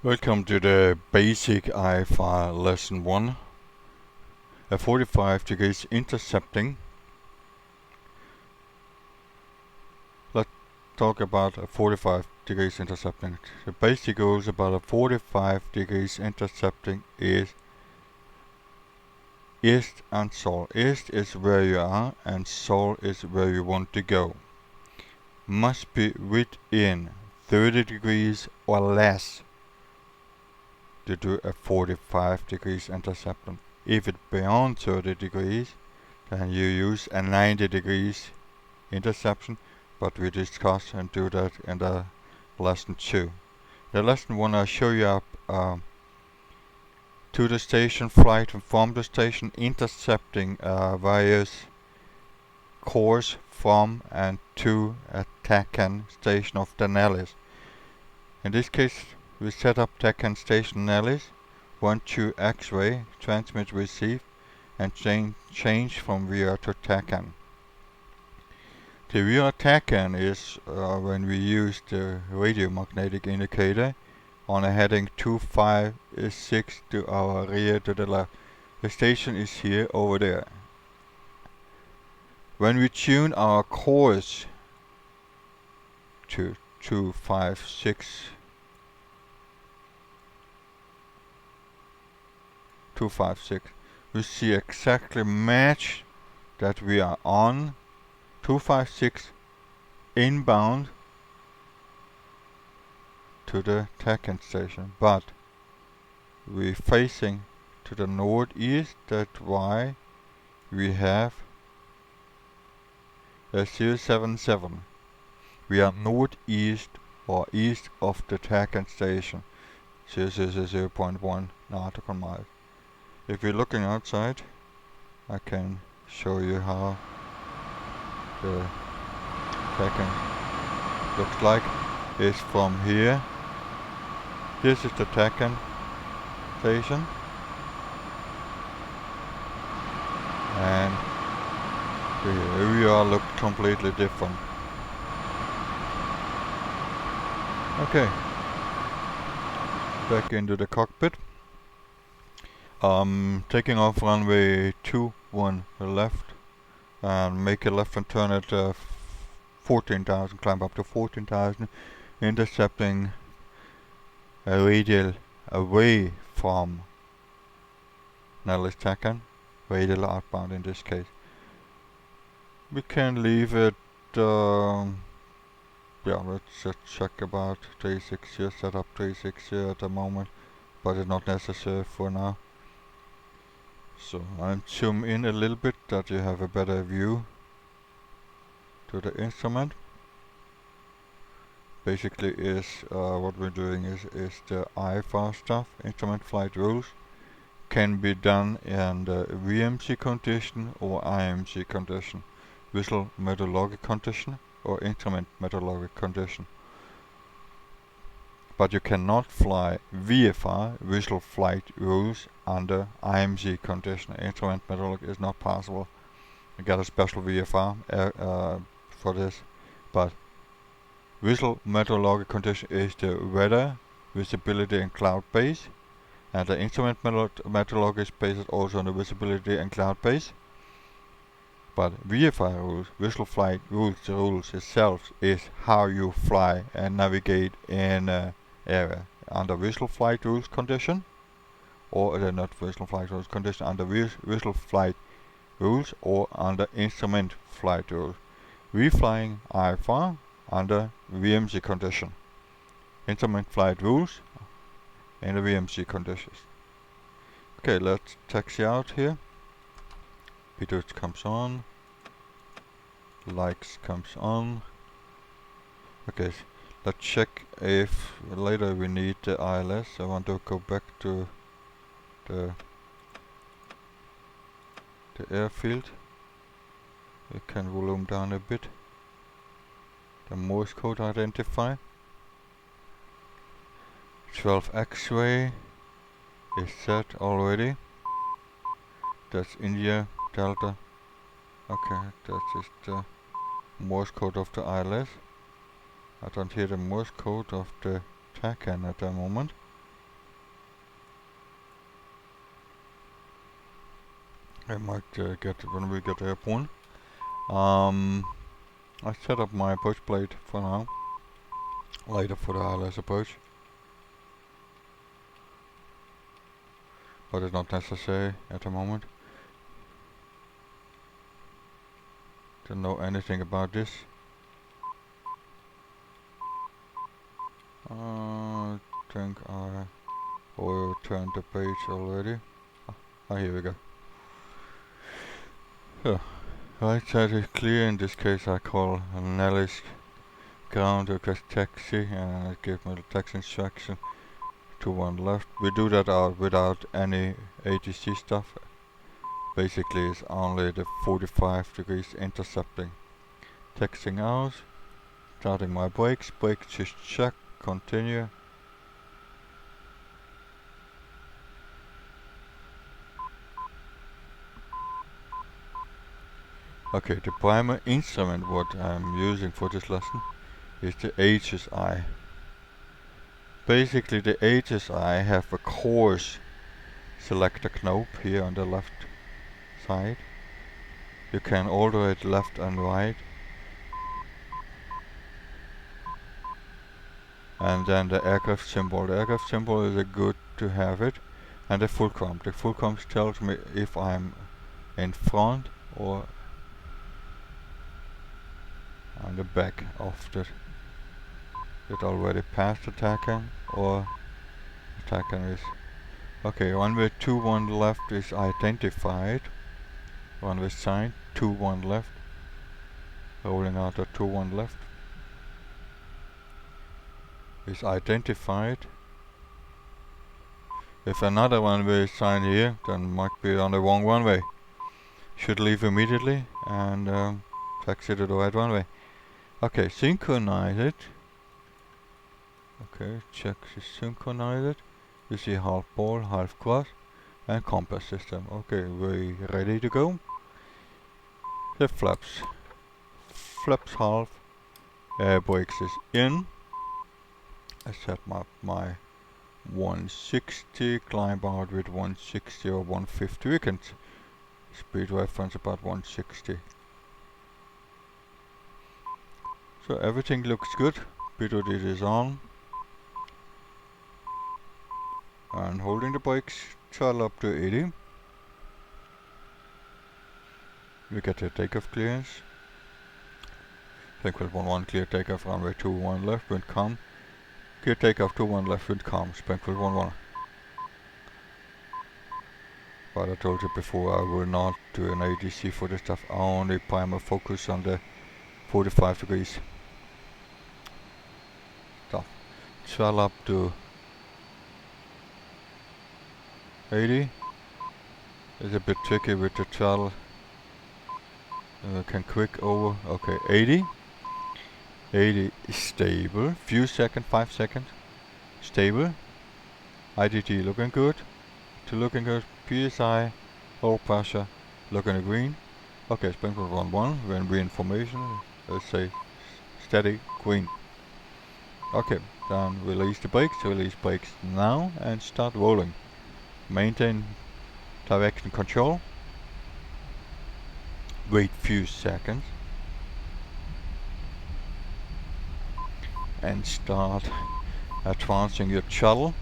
Welcome to the basic IFR lesson 1, a 45 degrees intercepting. Let's talk about a 45 degrees intercepting. The basic rules about a 45 degrees intercepting is east and sol. East is where you are and sol is where you want to go. Must be within 30 degrees or less to do a 45 degrees intercepting. If it's beyond 30 degrees, then you use a 90 degrees interception, but we discuss and do that in the lesson 2. The lesson 1 I show you up to the station, flight and from the station, intercepting various course from and to a TACAN station of Denali. In this case, we set up TACAN station Denali, 1-2 X-ray, transmit, receive, and change from VR to TACAN. The VR TACAN is when we use the radiomagnetic indicator on a heading 256 to our rear to the left. The station is here over there. When we tune our course to 256, we see exactly match that we are on 256 inbound to the TACAN station, but we're facing to the northeast. That's why we have a 077. We are northeast or east of the TACAN station, 0.1 nautical miles. If you're looking outside, I can show you how the TACAN looks like. Is from here. This is the TACAN station, and the area looks completely different. Okay, back into the cockpit. Taking off runway 21 left and make a left and turn at 14,000, climb up to 14,000, intercepting a radial away from Nellis TACAN, radial outbound in this case. We can leave it, let's just check about 360, set up 360 at the moment, but it's not necessary for now. So I'll zoom in a little bit that you have a better view to the instrument. Basically is what we're doing is the IFR stuff. Instrument flight rules can be done in the VMC condition or IMC condition, visual meteorologic condition or instrument meteorologic condition. But you cannot fly VFR, visual flight rules, under IMC condition. Instrument meteorology is not possible. You got a special VFR for this, but visual meteorologic condition is the weather, visibility and cloud base, and the instrument meteorology is based also on the visibility and cloud base. But VFR rules, visual flight rules, the rules itself is how you fly and navigate in an area under visual flight rules condition, or not visual flight rules condition, under visual flight rules or under instrument flight rules. We flying IFR under VMC condition. Instrument flight rules in the VMC conditions. Okay, let's taxi out here. Pitot comes on. Likes comes on. Okay, let's check if later we need the ILS. I want to go back to the airfield. We can volume down a bit. The Morse code identify. 12 X-ray is set already. That's India Delta. Okay, that is the Morse code of the ILS. I don't hear the Morse code of the TACAN at the moment. I might get it when we get airborne. I set up my approach plate for now. Later for the ILS approach. But it's not necessary at the moment. Don't know anything about this. I think I overturned the page already. Ah, here we go. So, right side is clear. In this case I call Nellis ground request taxi and it gives me the taxi instruction to one left. We do that out without any ATC stuff. Basically it's only the 45 degrees intercepting. Taxiing out, starting my brakes just check, continue. Okay, the primary instrument what I'm using for this lesson is the HSI. Basically the HSI have a course selector knob here on the left side. You can alter it left and right. And then the aircraft symbol. The aircraft symbol is good to have it. And the fulcrum. The fulcrum tells me if I'm in front or on the back of it already passed attacking or attacking is okay. Runway 21 left is identified. Runway sign 21 left. Rolling out at 21 left is identified. If another runway sign here, then might be on the wrong runway. Should leave immediately and taxi to the right runway. Okay, synchronize it. Okay, check to synchronize it. You see half ball, half cross, and compass system. Okay, we're ready to go. The flaps. Flaps half. Air brakes is in. I set my 160, climb out with 160 or 150. We can speed reference about 160. So everything looks good. Pitot is on. And holding the brakes, throttle up to 80. We get the takeoff clearance. Springfield 11 clear takeoff, runway 21 left, wind calm. Clear takeoff 21 left, wind calm, Springfield 11. But I told you before I will not do an ADC for this stuff, only primer focus on the 45 degrees. So, throttle up to 80. It's a bit tricky with the throttle. Can quick over. Okay, 80. 80 is stable. Few seconds, 5 seconds. Stable. IDT looking good. To looking good. PSI, oil pressure, looking green. Okay, Springfield 11. When we information, let's say steady, green. Okay, then release the brakes. Release brakes now and start rolling. Maintain direction control. Wait few seconds. And start advancing your shuttle.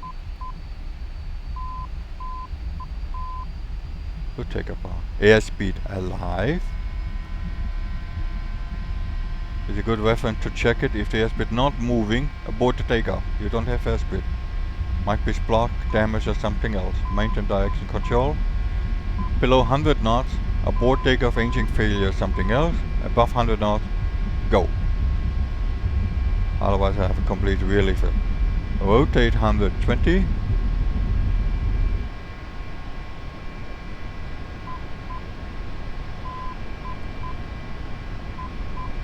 We'll take up our airspeed alive. It's a good reference to check it. If the airspeed not moving, abort the takeoff. You don't have airspeed. Might be block, damage or something else. Maintain direction control. Below 100 knots, abort takeoff, engine failure or something else. Above 100 knots, go. Otherwise I have a complete relief. Rotate 120.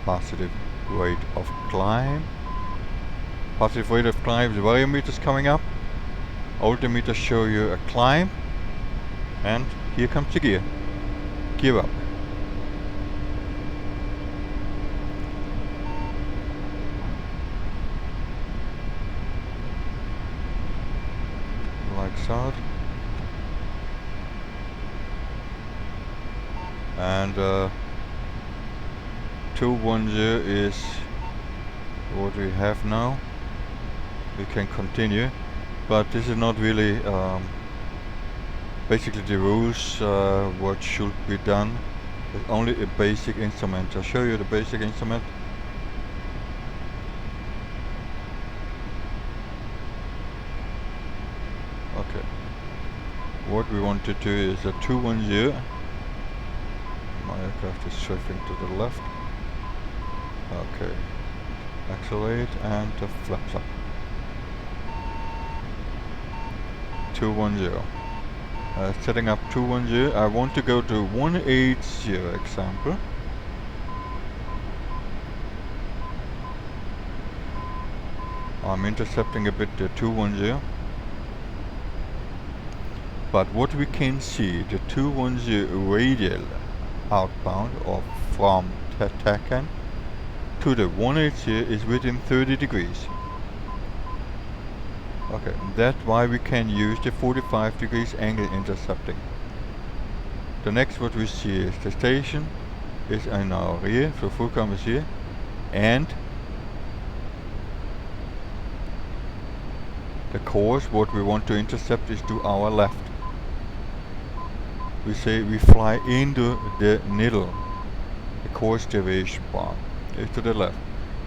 Positive rate of climb. Positive rate of climb, the variometers coming up. Altimeters show you a climb. And here comes the gear. Gear up. Like so. And 210 is what we have now. We can continue, but this is not really basically the rules what should be done. It's only a basic instrument. I'll show you the basic instrument. Okay, what we want to do is a 210. My aircraft is shifting to the left. Okay, accelerate and the flaps up. 210. Setting up 210. I want to go to 180 example. I'm intercepting a bit the 210. But what we can see, the 210 radial outbound or from Takan to the 180 is within 30 degrees. Okay, that's why we can use the 45 degrees angle intercepting. The next what we see is the station is in our rear, so full cam is here, and the course what we want to intercept is to our left. We say we fly into the needle. The course deviation bar is to the left.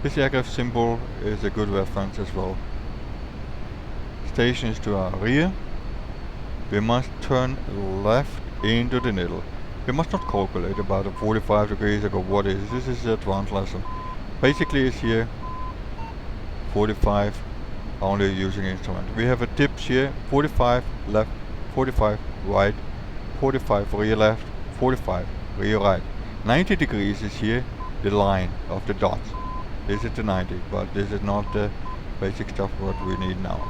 This aircraft symbol is a good reference as well. Station is to our rear. We must turn left into the needle. We must not calculate about the 45 degrees or what is. This is the advanced lesson. Basically it's here 45 only using instrument. We have a tips here, 45 left, 45 right, 45 rear left, 45 rear right. 90 degrees is here the line of the dots. This is the 90, but this is not the basic stuff what we need now.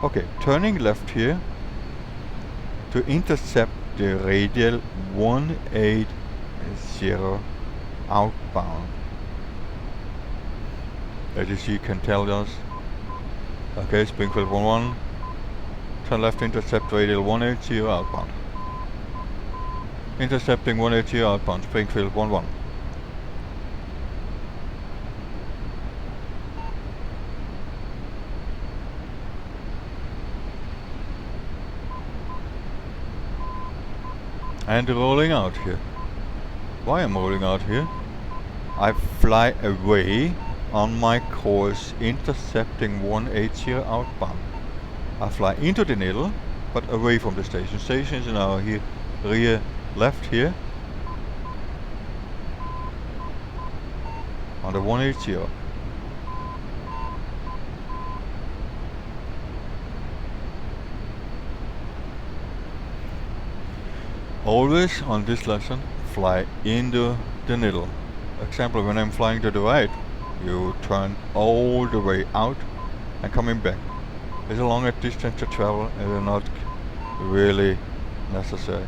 Okay, turning left here to intercept the radial 180 outbound. As you see, can tell us. Okay, Springfield 11. Turn left, intercept radial 180 outbound. Intercepting 180 outbound, Springfield 11. And rolling out here. Why I'm rolling out here? I fly away on my course intercepting 180 outbound. I fly into the needle but away from the station. Station is now here, rear left here on the 180. Always on this lesson fly into the needle. Example, when I'm flying to the right, you turn all the way out and coming back. It's a longer distance to travel and it's not really necessary.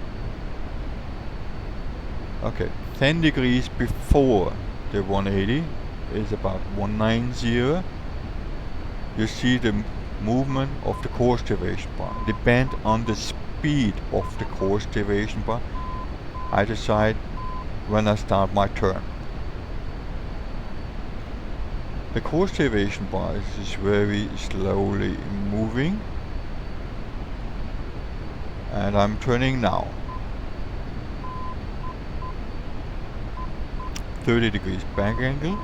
Okay, 10 degrees before the 180 is about 190. You see the movement of the course deviation bar. Depend on the speed of the course deviation bar. I decide when I start my turn. The course deviation bar is very slowly moving, and I'm turning now. 30 degrees bank angle,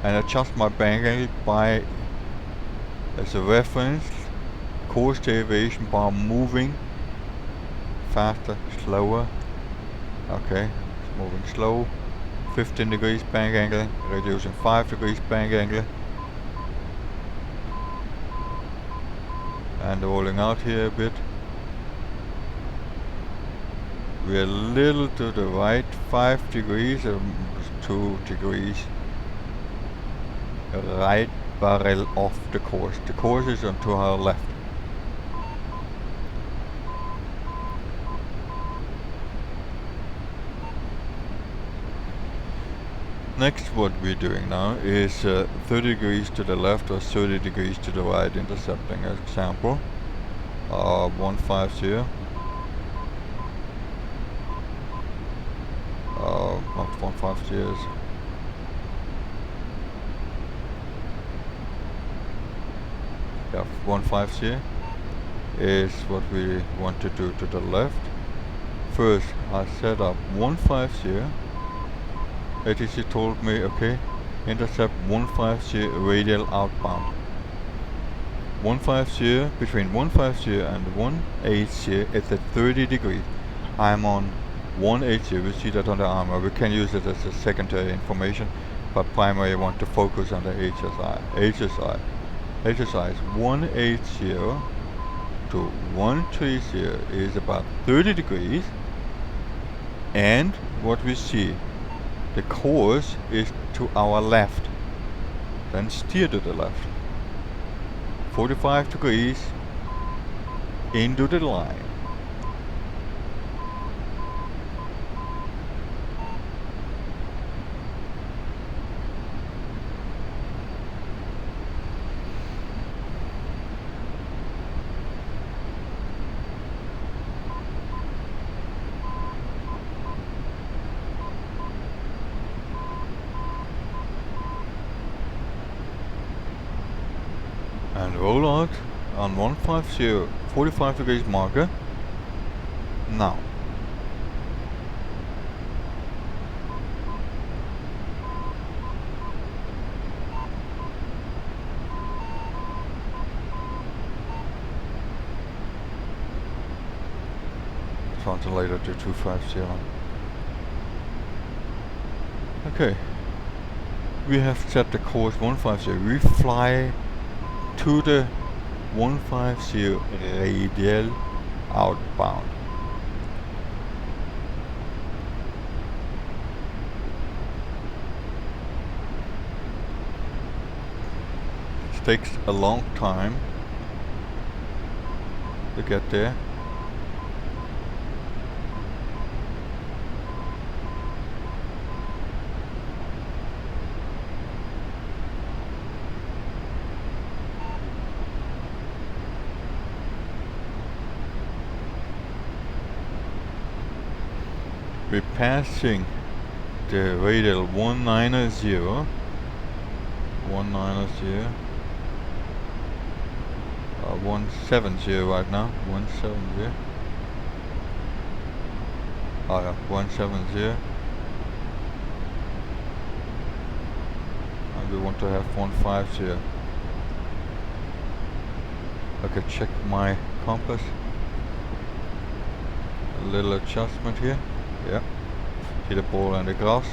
and adjust my bank angle by, as a reference, course deviation bar moving faster, slower. Okay, it's moving slow. 15 degrees bank angle, reducing 5 degrees bank angle. And rolling out here a bit. We're a little to the right, 5 degrees, 2 degrees right barrel off the course. The course is on to our left. Next, what we're doing now is 30 degrees to the left or 30 degrees to the right intercepting. Example, 150. no, not 150s. Yeah, 150 is what we want to do to the left. First, I set up 150. ATC told me, okay, intercept 150 radial outbound. 150, between 150 and 180 is at 30 degrees. I'm on 180, we see that on the armor. We can use it as a secondary information, but primary I want to focus on the HSI. HSI is 180 to 130 is about 30 degrees. And what we see, the course is to our left. Then steer to the left. 45 degrees into the line. And roll out on 150, 45 degrees marker. Now. Translator to 250. Okay. We have set the course 150. We fly to the 150 radial outbound. It takes a long time to get there. We're passing the radial 190, 170 right now, 170. Oh yeah, 170. And we want to have 150. Okay, check my compass. A little adjustment here. Yeah, see the ball and the grass.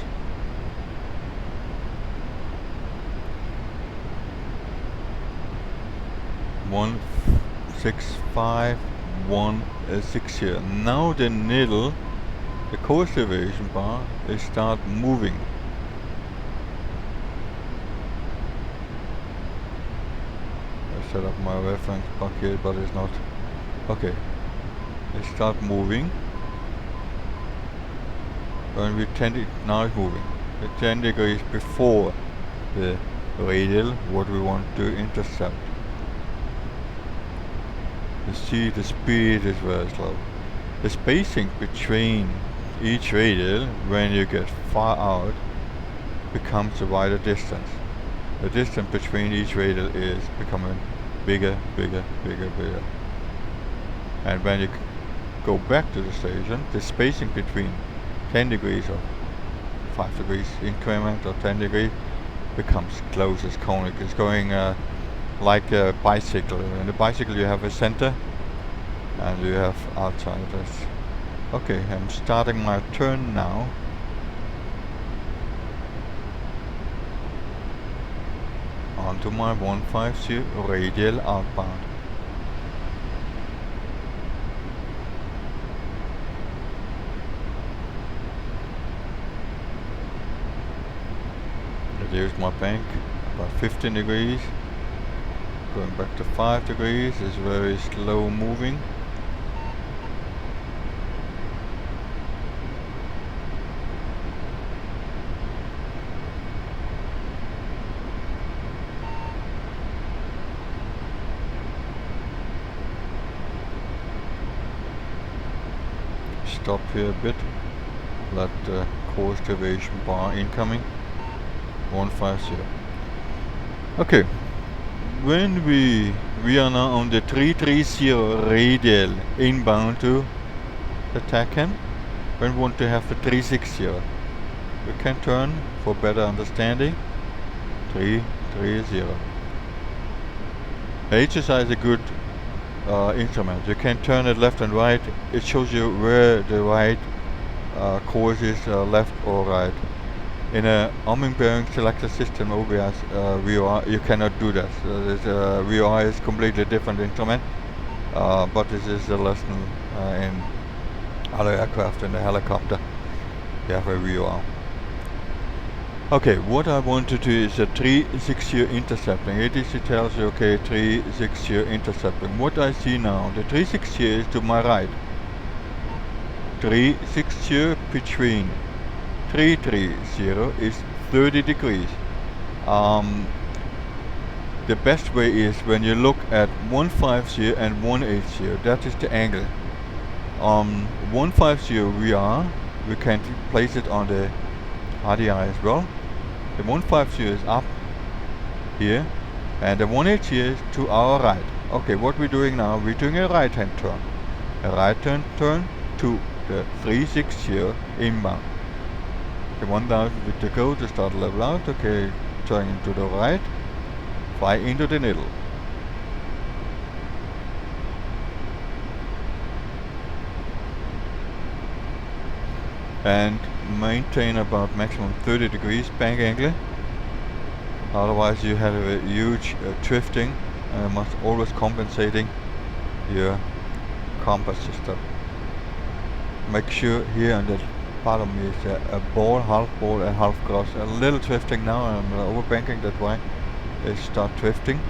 One 165, 160 here. Now the needle, the course deviation bar, is start moving. I set up my reference bucket, but it's not. Okay, it start moving. And we now it's moving. The 10 degrees before the radial, what we want to intercept. You see the speed is very slow. The spacing between each radial, when you get far out, becomes a wider distance. The distance between each radial is becoming bigger. And when you go back to the station, the spacing between 10 degrees or 5 degrees increment or 10 degrees becomes close, it's conic. It's going like a bicycle. In the bicycle you have a center and you have outsiders. Okay, I'm starting my turn now. Onto my 150 radial outbound. Reduce my bank about 15 degrees. Going back to 5 degrees is very slow moving. Stop here a bit. Let the course deviation bar incoming 150. Okay, when we are now on the 330 radial inbound to the TACAN. When we want to have the 360, we can turn for better understanding 330. HSI is a good instrument. You can turn it left and right. It shows you where the right course is, left or right. In a arming bearing selector system, OBS VOR, you cannot do that. VOR is completely different instrument, but this is a lesson in other aircraft. In the helicopter, you have a VOR. Okay, what I want to do is a 360 intercepting. ATC tells you, okay, 360 intercepting. What I see now, the 360 is to my right. 360 between 330 is 30 degrees. The best way is when you look at 150 and 180, that is the angle. 150 we can place it on the RDI as well. The 150 is up here and the 180 is to our right. Okay, what we're doing now, we're doing a right hand turn. A right hand turn to the 360 inbound. The 1000 with the go to start level out. Okay, turning to the right, fly into the needle. And maintain about maximum 30 degrees bank angle. Otherwise you have a huge drifting and must always compensating your compass system. Make sure here on the bottom is a ball, half ball and half cross. A little drifting now, I'm overbanking, that's why it start drifting.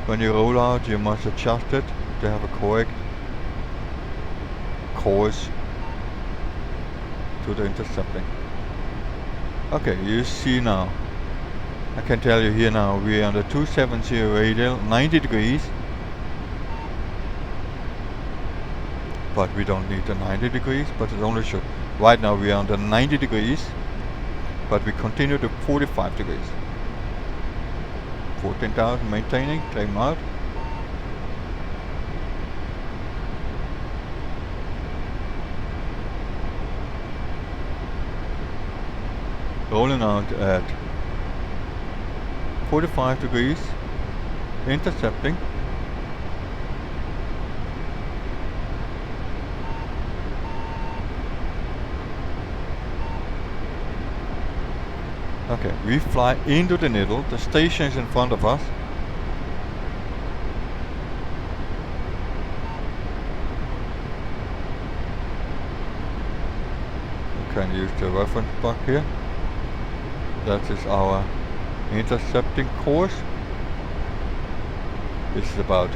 When you roll out you must adjust it to have a correct course to the intercepting. Okay, you see now, I can tell you here now, we are on the 270 radial, 90 degrees. But we don't need the 90 degrees, but it only should. Right now we are on the 90 degrees, but we continue to 45 degrees. 14,000 maintaining, claim out. Rolling out at 45 degrees, intercepting. Okay, we fly into the needle, the station is in front of us. We can use the reference block here. That is our intercepting course. This is about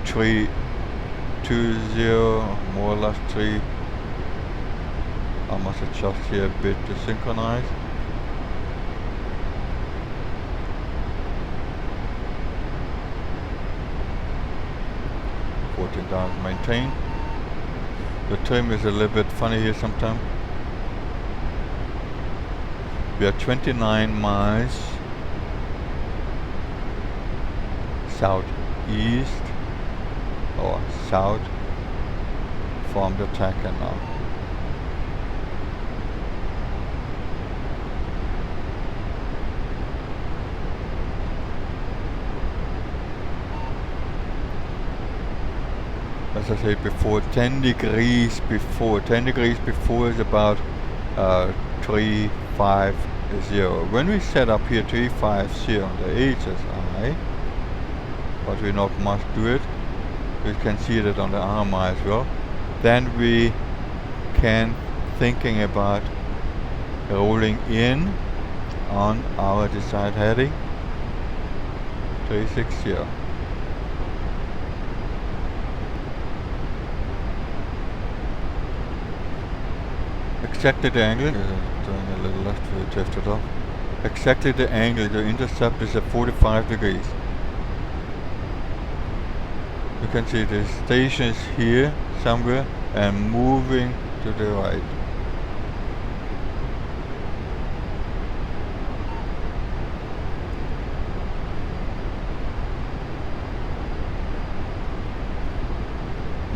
320, more or less 3. I must adjust here a bit to synchronize. $14,000 maintain. The trim is a little bit funny here sometimes. We are 29 miles southeast or south from the TACAN now. As I said before, 10 degrees before is about 350. When we set up here 350 on the HSI, but we not must do it, we can see that on the RMI as well, then we can thinking about rolling in on our desired heading 360. Exactly the angle, doing a little left, we drifted off. Exactly the angle, the intercept is at 45 degrees. You can see the station is here somewhere and moving to the right.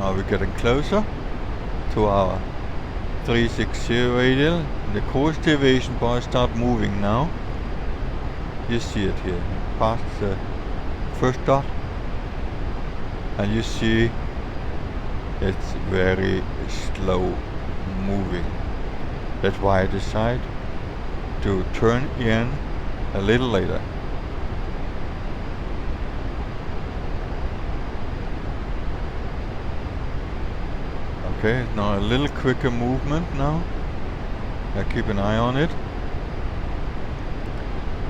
Now we're getting closer to our 360 radial. The course deviation bar start moving now. You see it here, past the first dot, and you see it's very slow moving. That's why I decide to turn in a little later. Okay, now a little quicker movement now. I keep an eye on it.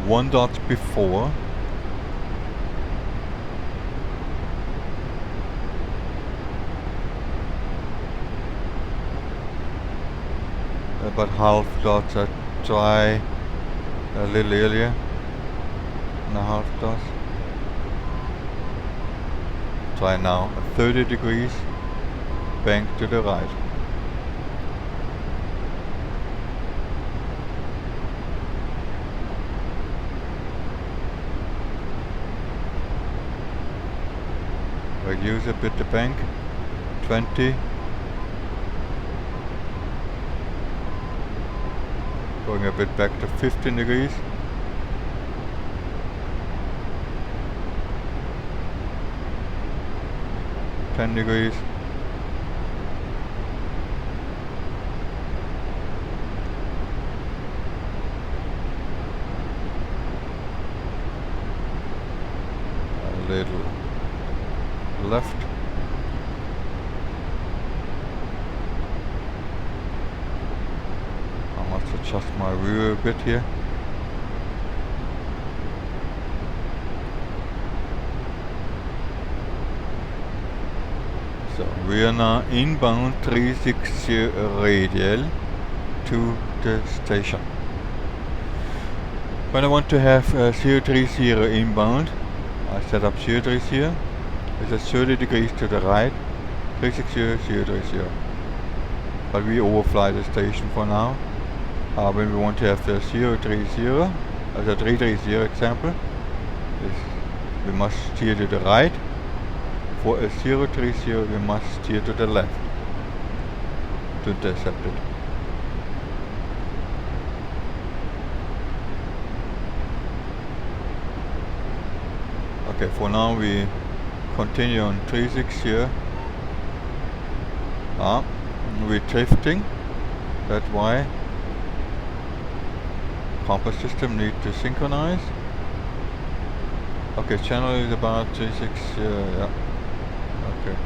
1 dot before. About half dot. I try a little earlier. And a half dot. Try now 30 degrees. Bank to the right. Reduce a bit the bank. 20. Going a bit back to 15 degrees. $10 degrees. Little left. I must adjust my view a bit here. So we are now inbound 360 radial to the station. When I want to have 030 inbound, I set up 030, it's at 30 degrees to the right, 360, 030. But we overfly the station for now. When we want to have the 030, as a 330 example, we must steer to the right. For a 030 we must steer to the left to intercept it. Okay, for now we continue on 360. We're drifting, that's why compass system need to synchronize. Okay, channel is about 360, yeah. Okay.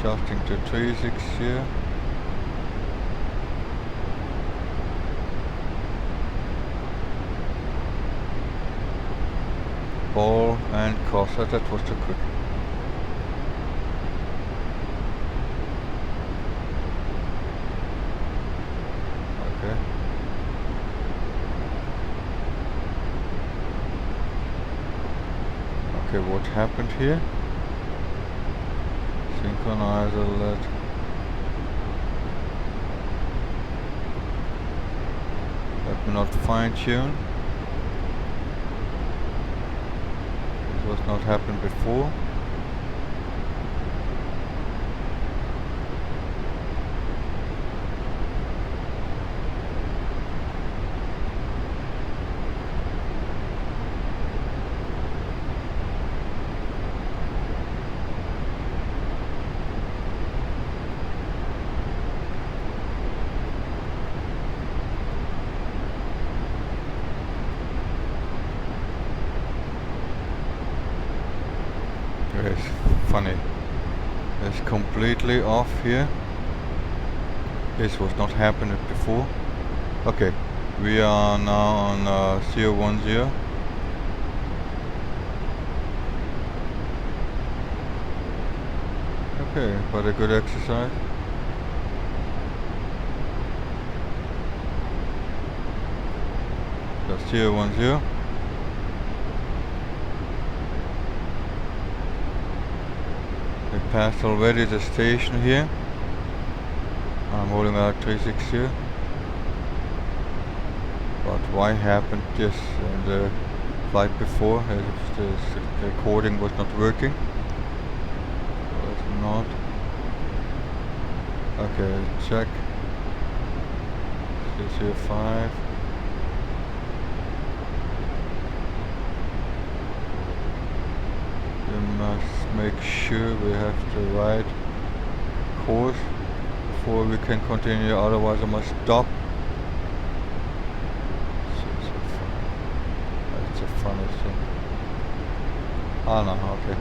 Shifting to 360. Ball and cross, that was too quick. Okay. Okay, what happened here? Synchronize a lot. Let me not fine tune. This was not happened before. It's funny. It's completely off here. This was not happening before. Okay, we are now on 010. Okay, but a good exercise. That's 010. We passed already the station here. I'm holding out 360. But why happened this in the flight before? The recording was not working. not. Okay, check. This here 5. We must make sure we have the right course before we can continue, otherwise I must stop. That's a funny thing. Ah no, okay.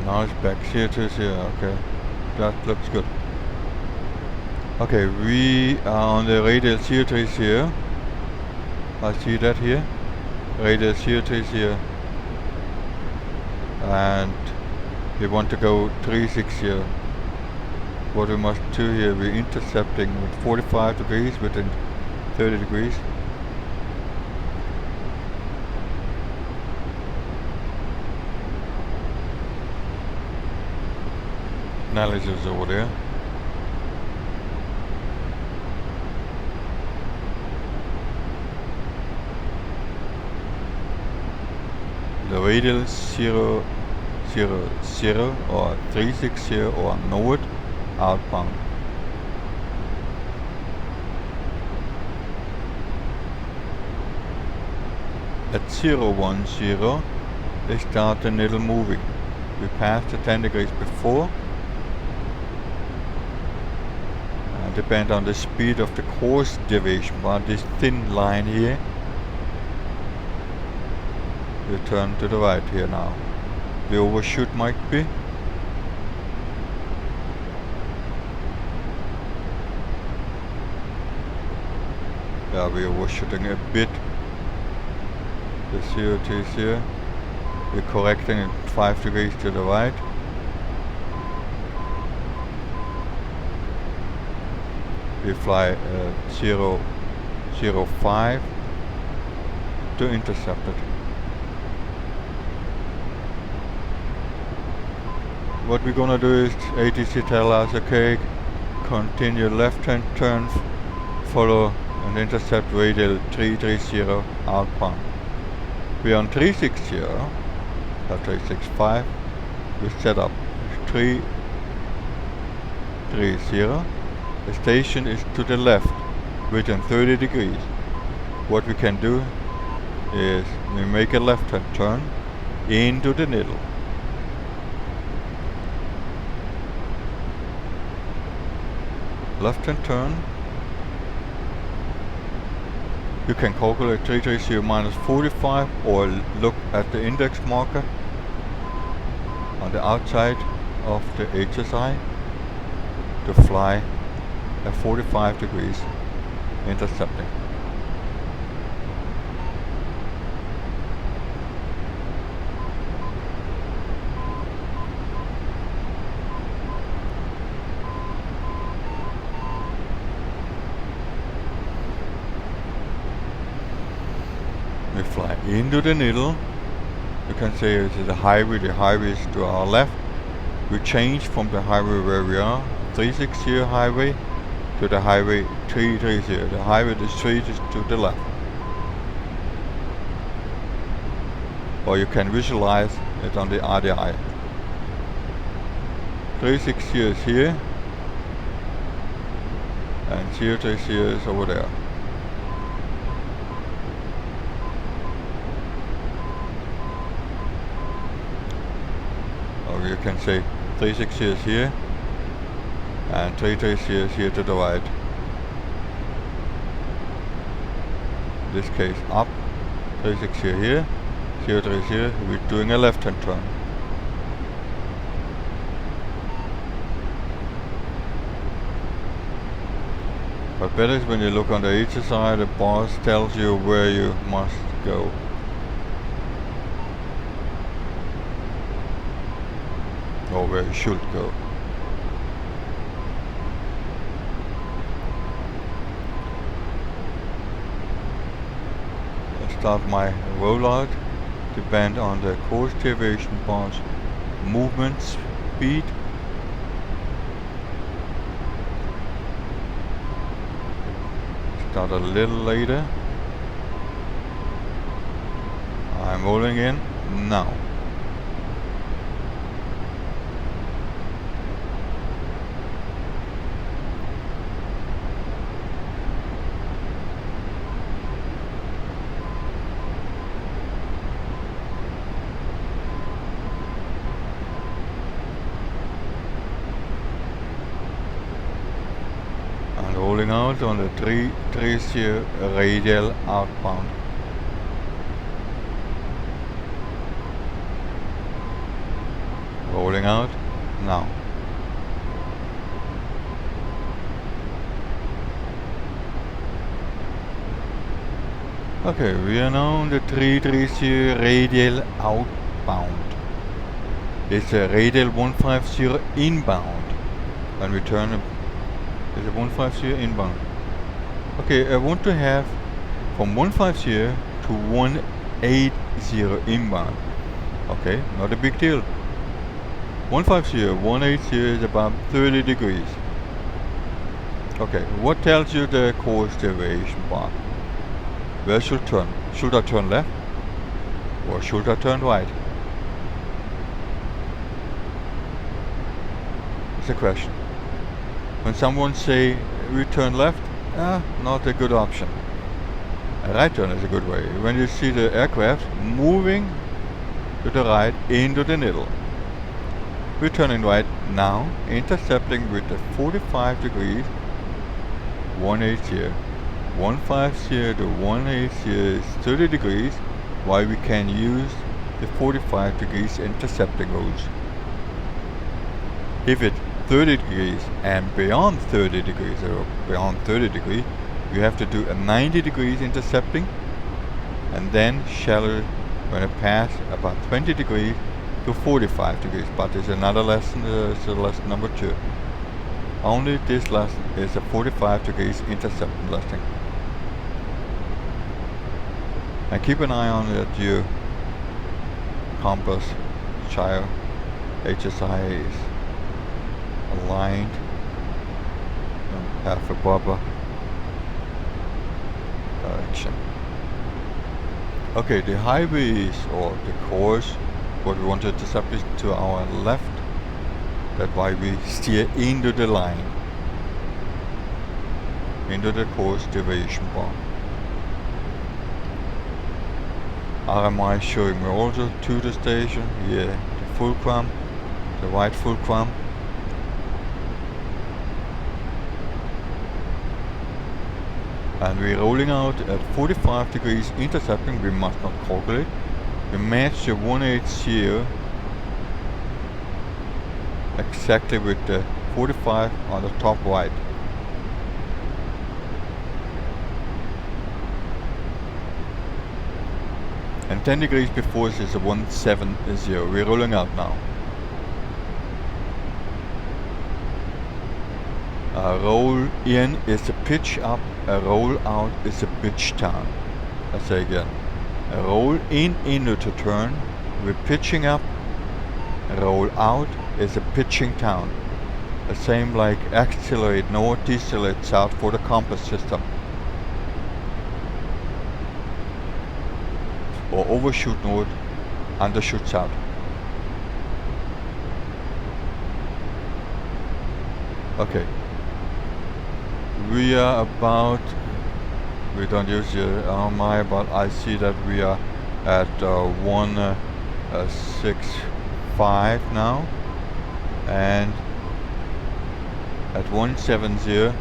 Now it's back. CO2 is here, okay. That looks good. Okay, we are on the radial CO2 is here. I see that here. Radial CO2 is here. And we want to go 360. What we must do here, we're intercepting with 45 degrees within 30 degrees. Analysis over there. The radial 0, 0, 0 or 360 or north outbound. At 010 they start the needle moving. We passed the 10 degrees before. And depend on the speed of the course deviation by this thin line here. We turn to the right here now. The overshoot might be. Yeah, we're overshooting a bit. The CO2 is here. We're correcting it 5 degrees to the right. We fly 005 to intercept it. What we're gonna do is ATC tell us, okay, continue left-hand turn, follow and intercept radial 330 outbound. We're on 360, or 365. We set up 330. The station is to the left within 30 degrees. What we can do is we make a left-hand turn into the needle. Left-hand turn. You can calculate 330 minus 45 or look at the index marker on the outside of the HSI to fly at 45 degrees intercepting. We fly into the needle. You can say it's the highway is to our left. We change from the highway where we are, 360 highway, to the highway 330. The highway, the street is to the left. Or you can visualize it on the RDI. 360 is here, and 030 is over there. Or you can say 360 is here, and 330 is here to the right. In this case up, 360 here, 030 here, we're doing a left hand turn. But better is when you look on the HSI, the boss tells you where you must go. Or where you should go. I start my rollout, depend on the course deviation bar's movement speed. Start a little later. I'm rolling in now. rolling out on the 330 radial outbound. Rolling out now. Okay, we are now on the 330 radial outbound. It's a radial 150 inbound. And we turn it's a 150 inbound. Okay, I want to have from 150 to 180 inbound. Okay, not a big deal. 150, 180 is about 30 degrees. Okay, what tells you the course deviation bar? Where should I turn? Should I turn left? Or should I turn right? It's a question. When someone say we turn left, not a good option. A right turn is a good way. When you see the aircraft moving to the right into the middle. We're turning right now, intercepting with the 45 degrees, 180. 150 to 180 is 30 degrees, while we can use the 45 degrees intercepting rules. If it's 30 degrees and beyond 30 degrees, or beyond 30 degrees, you have to do a 90 degrees intercepting, and then shallow when it pass about 20 degrees to 45 degrees. But it's another lesson, it's lesson number 2. Only this lesson is a 45 degrees intercepting lesson. And keep an eye on that your compass, gyro, HSI is aligned, half a bobber direction. Okay, the highways or the course, what we want to intercept is to our left. That's why we steer into the line, into the course deviation bar. RMI showing me also to the station, yeah, the fulcrum, the white fulcrum. And we're rolling out at 45 degrees intercepting, we must not calculate. We match the 180 exactly with the 45 on the top right. And 10 degrees before this is a 170. We're rolling out now. A roll in is a pitch up, a roll out is a pitch down. I say again. A roll in into to turn, we're pitching up. A roll out is a pitching down. The same like accelerate north, decelerate south for the compass system. Or overshoot north, undershoot south. Okay. We are about, we don't use the RMI, but I see that we are at 165 now, and at 170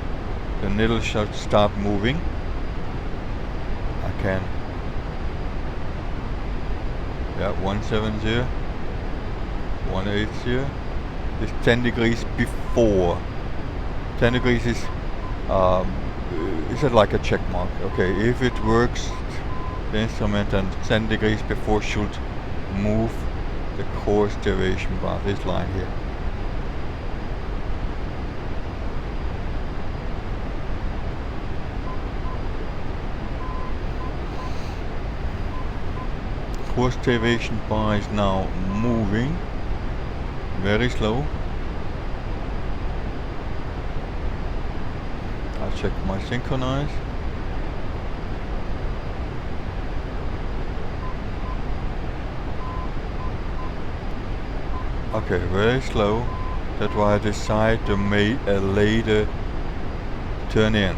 the needle should start moving. I can, yeah, 170, 180 is 10 degrees before. 10 degrees is it like a check mark? Okay, if it works, the instrument, and 10 degrees before should move the course deviation bar, this line here. Course deviation bar is now moving very slow. I'll check my synchronize. Okay, very slow. That's why I decide to make a later turn in.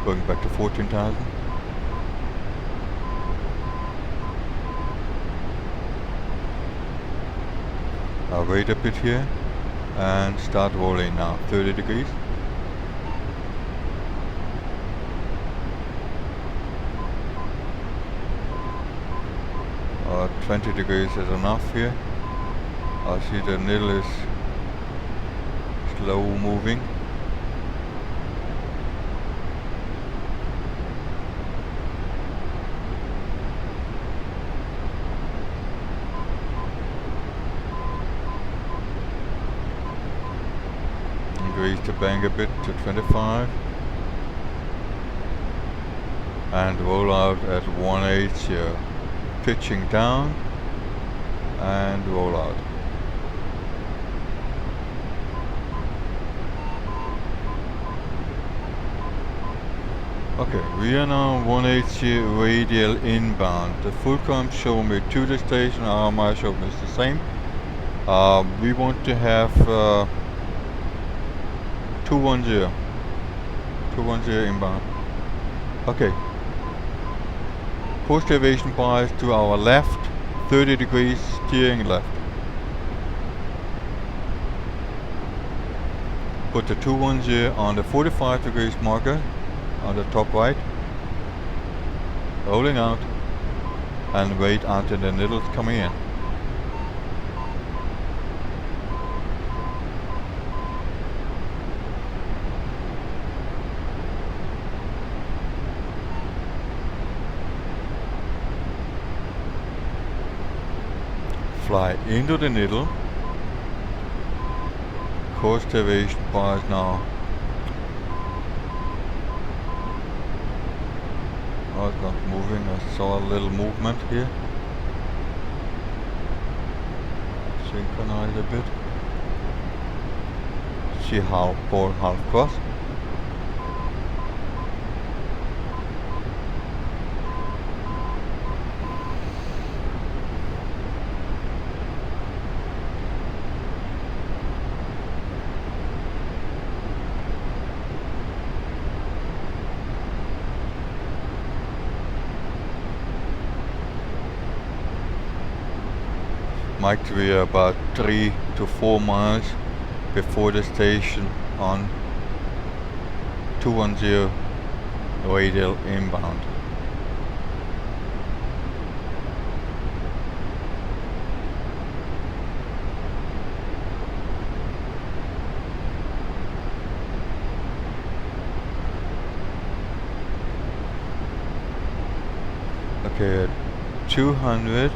Going back to 14,000. I'll wait a bit here and start rolling now. 30 degrees. 20 degrees is enough here. I see the needle is slow moving. Increase the bank a bit to 25 and roll out at 180. Pitching down and roll out. Okay, we are now 180 radial inbound. The full comp show me to the station, RMI show me is the same. We want to have 210 inbound. Okay. Course deviation bias to our left, 30 degrees, steering left. Put the 210 on the 45 degrees marker on the top right. Rolling out and wait until the needle's coming in. Fly into the needle. Course deviation bias now. Oh, it's not moving. I saw a little movement here. Synchronize a bit. See how pole half cross. Might be about 3 to 4 miles before the station on 210 radial inbound. Okay, 200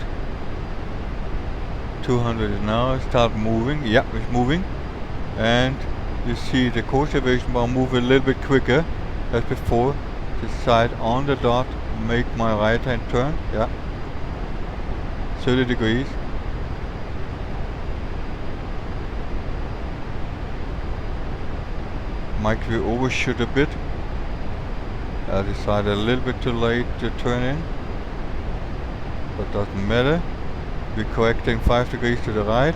is now start moving. Yeah, it's moving, and you see the course deviation bar move a little bit quicker as before. Decide on the dot, make my right hand turn. Yeah, 30 degrees. Might we overshoot a bit? I decided a little bit too late to turn in, but doesn't matter. We're correcting 5 degrees to the right,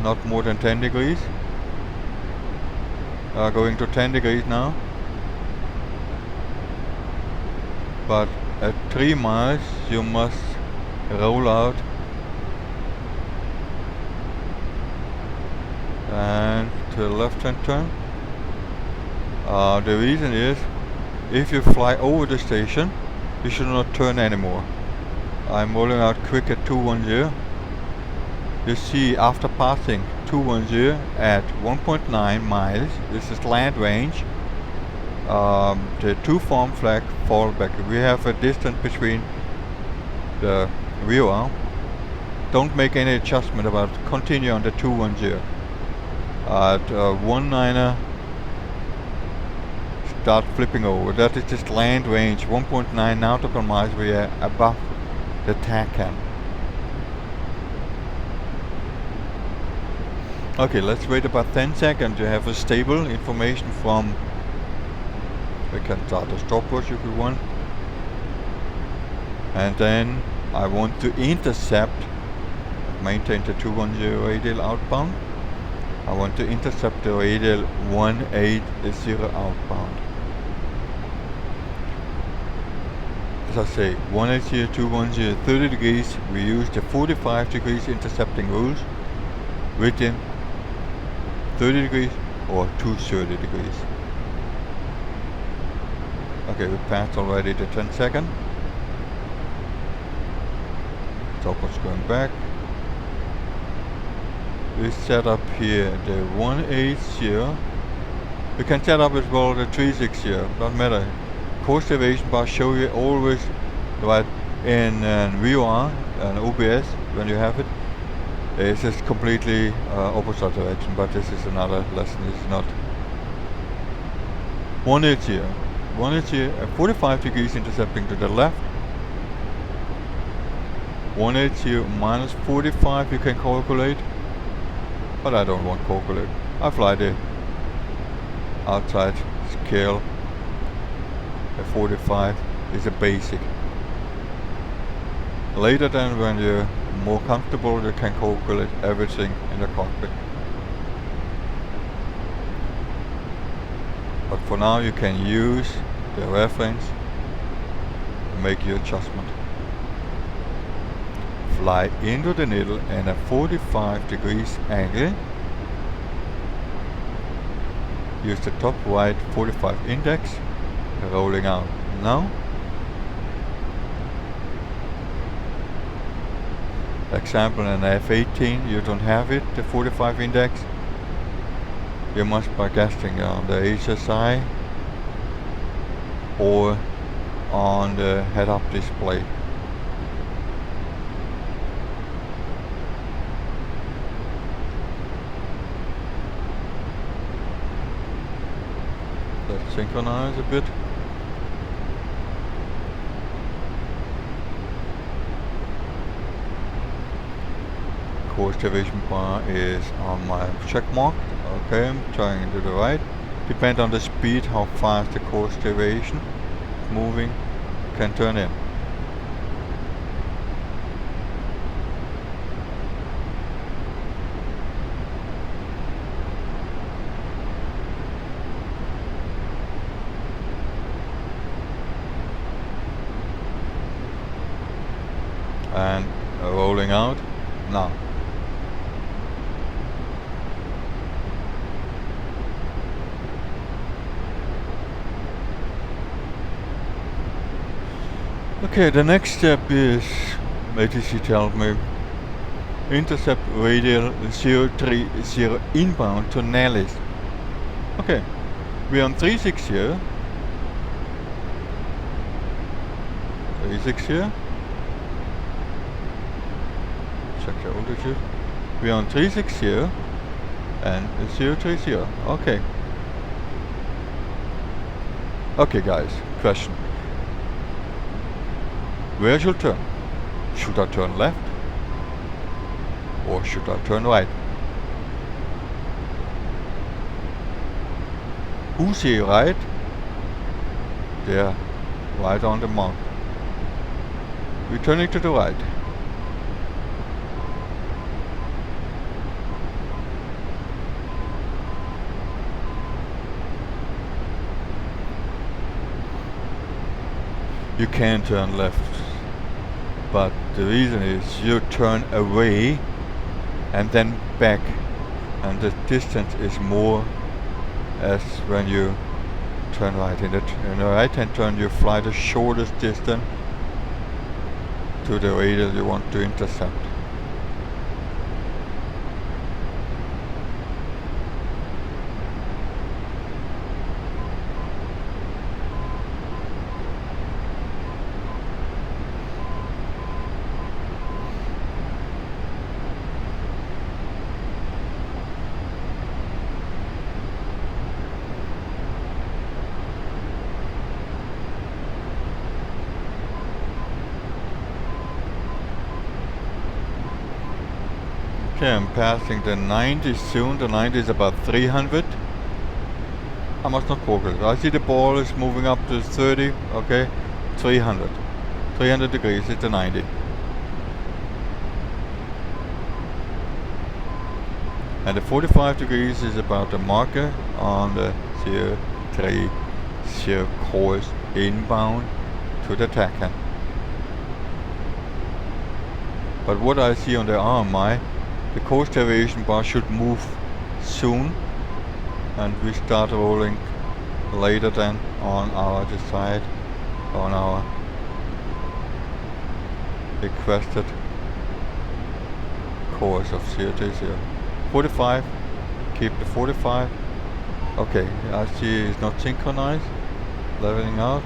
not more than 10 degrees. Going to 10 degrees now. But at 3 miles you must roll out and to the left hand turn. The reason is, if you fly over the station, you should not turn anymore. I'm rolling out quick at 210. You see, after passing 210 at 1.9 miles, this is land range, the two form flag fall back. We have a distance between the rear arm. Don't make any adjustment about it. Continue on the 210. At 19er, start flipping over. That is just land range, 1.9 nautical miles. We are above the TACAN. Okay, let's wait about 10 seconds to have a stable information from. We can start a stopwatch if we want. And then I want to intercept, maintain the 210 radial outbound. I want to intercept the radial 180 outbound. as I say, 180, 210, 30 degrees, we use the 45 degrees intercepting rules within 30 degrees or 230 degrees. Okay, we passed already the 10 second. Stopwatch going back. We set up here the 180. We can set up as well the 360, doesn't matter. Course deviation bar show you always right in VOR and OBS when you have it. It's just completely opposite direction, but this is another lesson. It's not 180. 180, 45 degrees intercepting to the left. 180 minus 45 you can calculate, but I don't want to calculate. I fly the outside scale. A 45 is a basic. Later then, when you're more comfortable, you can calculate everything in the cockpit. But for now you can use the reference to make your adjustment. Fly into the needle in a 45 degrees angle. Use the top right 45 index, rolling out now. Example in F-18 you don't have it, the 45 index. You must be casting on the HSI or on the head-up display. Let's synchronize a bit. Course deviation bar is on my check mark. Okay, I'm trying to the right. Depend on the speed, how fast the course deviation is moving, can turn in. And rolling out now. Okay, the next step is, ATC tells me, intercept radial 030 inbound to Nellis. Okay, we're on 360. 360. Check the altitude. We're on 360 and 030. Okay. Okay guys, question. Where should I turn? Should I turn left? Or should I turn right? Who say right? There, right on the mark. We're turning to the right. You can turn left, but the reason is you turn away and then back, and the distance is more as when you turn right. In the right hand turn you fly the shortest distance to the radius you want to intercept. Okay, I'm passing the 90 soon. The 90 is about 300. I must not focus. I see the ball is moving up to 30. Okay, 300. 300 degrees is the 90. And the 45 degrees is about the marker on the 030 course inbound to the TACAN. But what I see on the RMI, the course deviation bar should move soon, and we start rolling later than on our decide on our requested course of 0 to 0. 45, keep the 45. Okay, I see it's not synchronized, leveling out.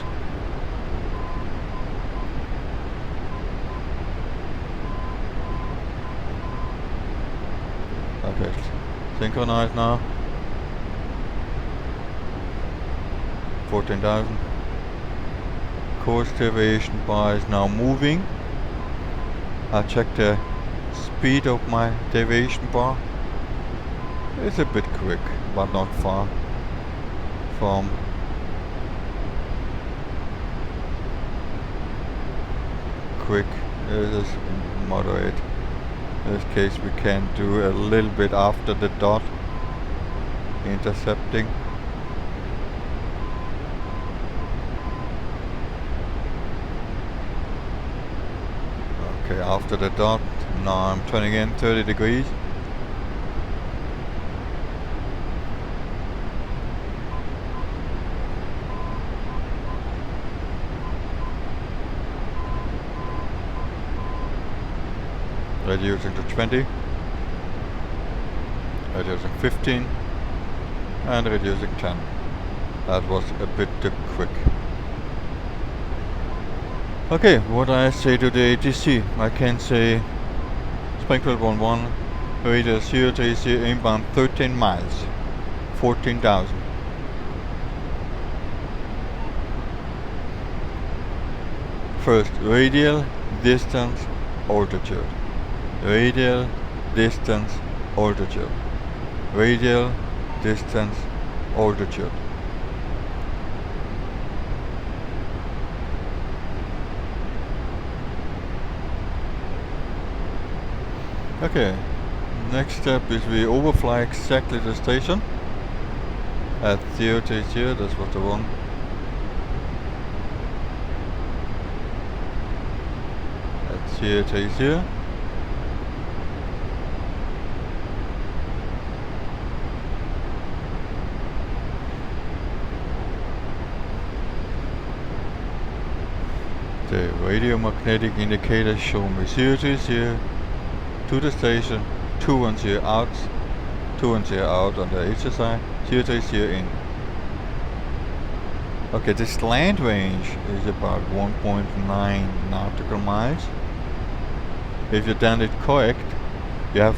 Okay, synchronized now. 14,000. Course deviation bar is now moving. I check the speed of my deviation bar. It's a bit quick, but not far from quick. It is moderate. In this case we can do a little bit after the dot, intercepting. Okay, after the dot, now I'm turning in 30 degrees. Reducing to 20, reducing 15, and reducing 10. That was a bit too quick. Okay, what I say to the ATC, I can say Springfield 11, radius 0 to 0, inbound 13 miles, 14,000. First, radial, distance, altitude. Radial, distance, altitude. Radial, distance, altitude. Okay, next step is we overfly exactly the station at 0 to 0, that was the one. At 0 to 0. The radio magnetic indicators show me 0 to 0 to the station, 210 out, 210 out on the HSI, 0 to 0 in. Okay, the slant range is about 1.9 nautical miles. If you done it correct, you have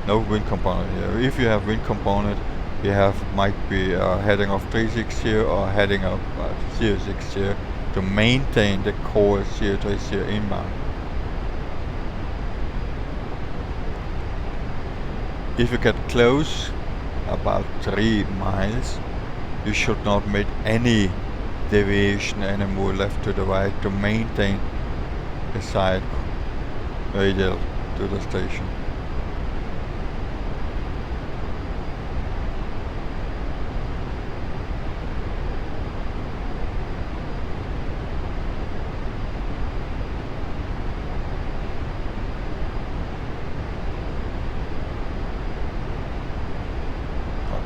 no wind component here. If you have wind component, you have might be heading of 360 or heading of 060 to maintain the course 0 to 0 inbound. If you get close, about 3 miles, you should not make any deviation anymore left to the right to maintain the side radial to the station.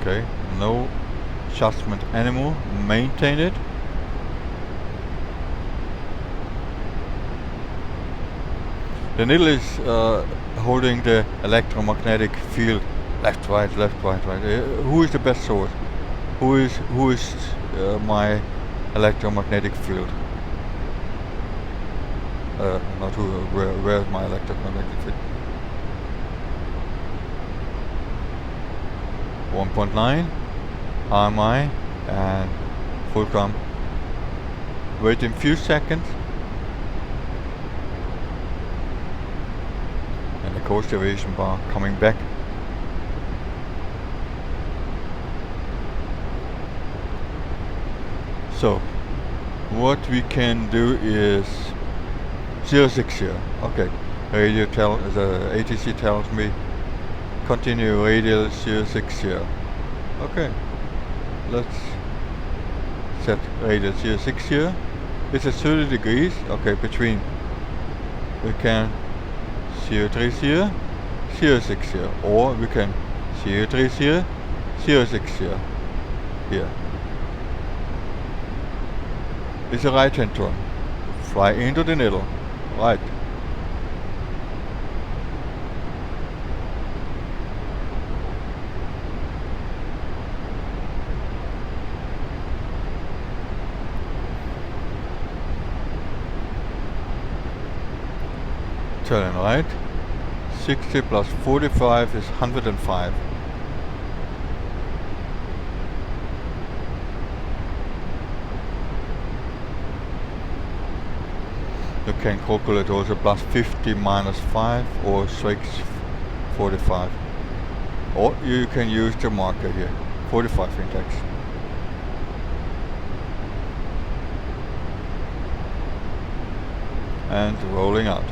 Okay, no adjustment anymore, maintain it. The needle is holding the electromagnetic field left, right, left, right, right. Who is the best source? Who is my electromagnetic field? Not who, where is my electromagnetic field? 1.9 RMI and Fulcrum. Wait a few seconds and the course deviation bar coming back. So what we can do is 060. Okay, radio the ATC tells me continue radial 060. Okay, let's set radial 060. It's at 30 degrees. Okay, between we can 030, 060, or we can 030, 060 here. It's a right hand turn. Fly into the needle. Right. Turning right. 60 plus 45 is 105. You can calculate also plus 50 minus 5 or 645. Or you can use the marker here, 45 index. And rolling out.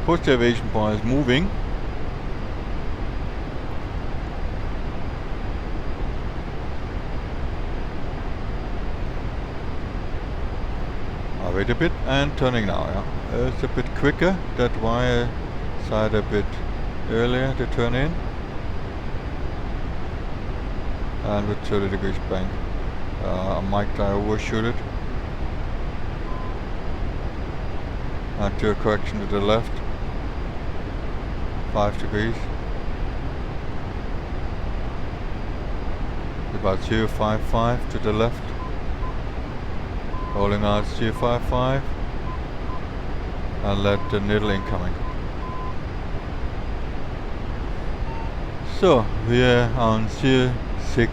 Course deviation bar is moving. Wait a bit and turning now, yeah. It's a bit quicker, that's why I decided a bit earlier to turn in. And with 30 degrees bank. I might overshoot it. And do a correction to the left. 5 degrees. About 0.55 to the left. Rolling out 0.55 and let the needle incoming. So we are on 0.60.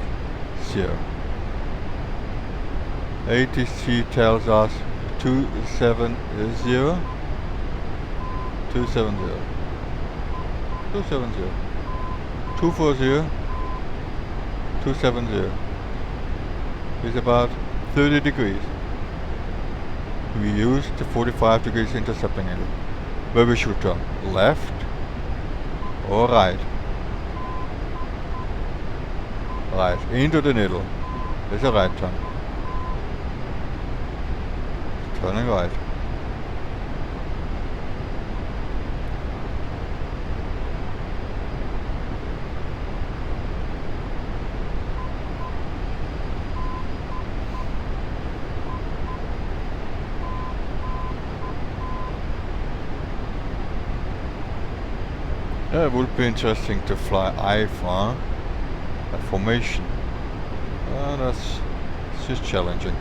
ATC tells us 270, 270, 270, 240, 270. It's about 30 degrees. We use the 45 degrees intercepting angle, where we should turn left or right. Right, into the needle. It's a right turn. Turning right. Yeah, it would be interesting to fly IFR, a formation. That's just challenging.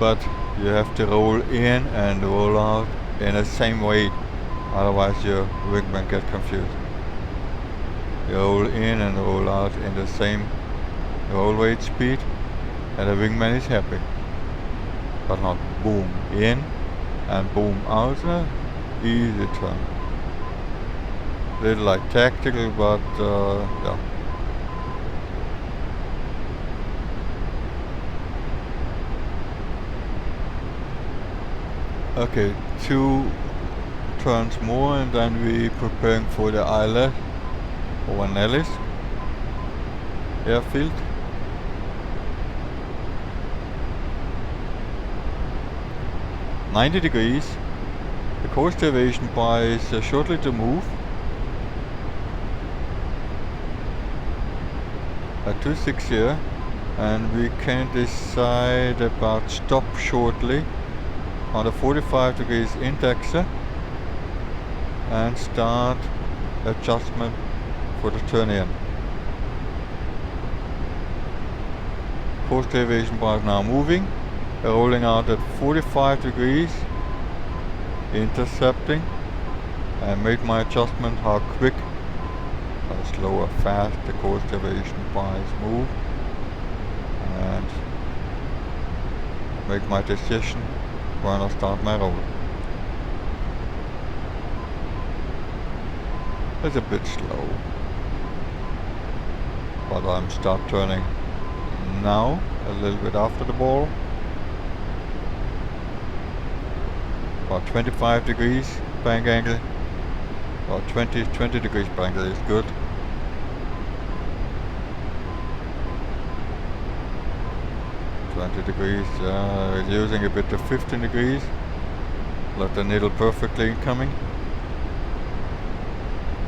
But you have to roll in and roll out in the same way, otherwise your wingman gets confused. You roll in and roll out in the same roll rate speed and the wingman is happy. But not boom in and boom out, easy turn. Little like tactical, but yeah. Okay, 2 turns more and then we preparing for the islet over Nellis airfield. "90 degrees. The course deviation bar is shortly to move. At 260, and we can decide about stop shortly on the 45 degrees indexer and start adjustment for the turn in. Course deviation bar is now moving, rolling out at 45 degrees, intercepting, and make my adjustment how quick, how slow or fast the course deviation bar is moved, and make my decision when I start my roll. It's a bit slow, but I'm start turning now, a little bit after the ball. About 25 degrees bank angle, about 20 degrees bank angle is good. 20 degrees, reducing a bit to 15 degrees. Let the needle perfectly incoming.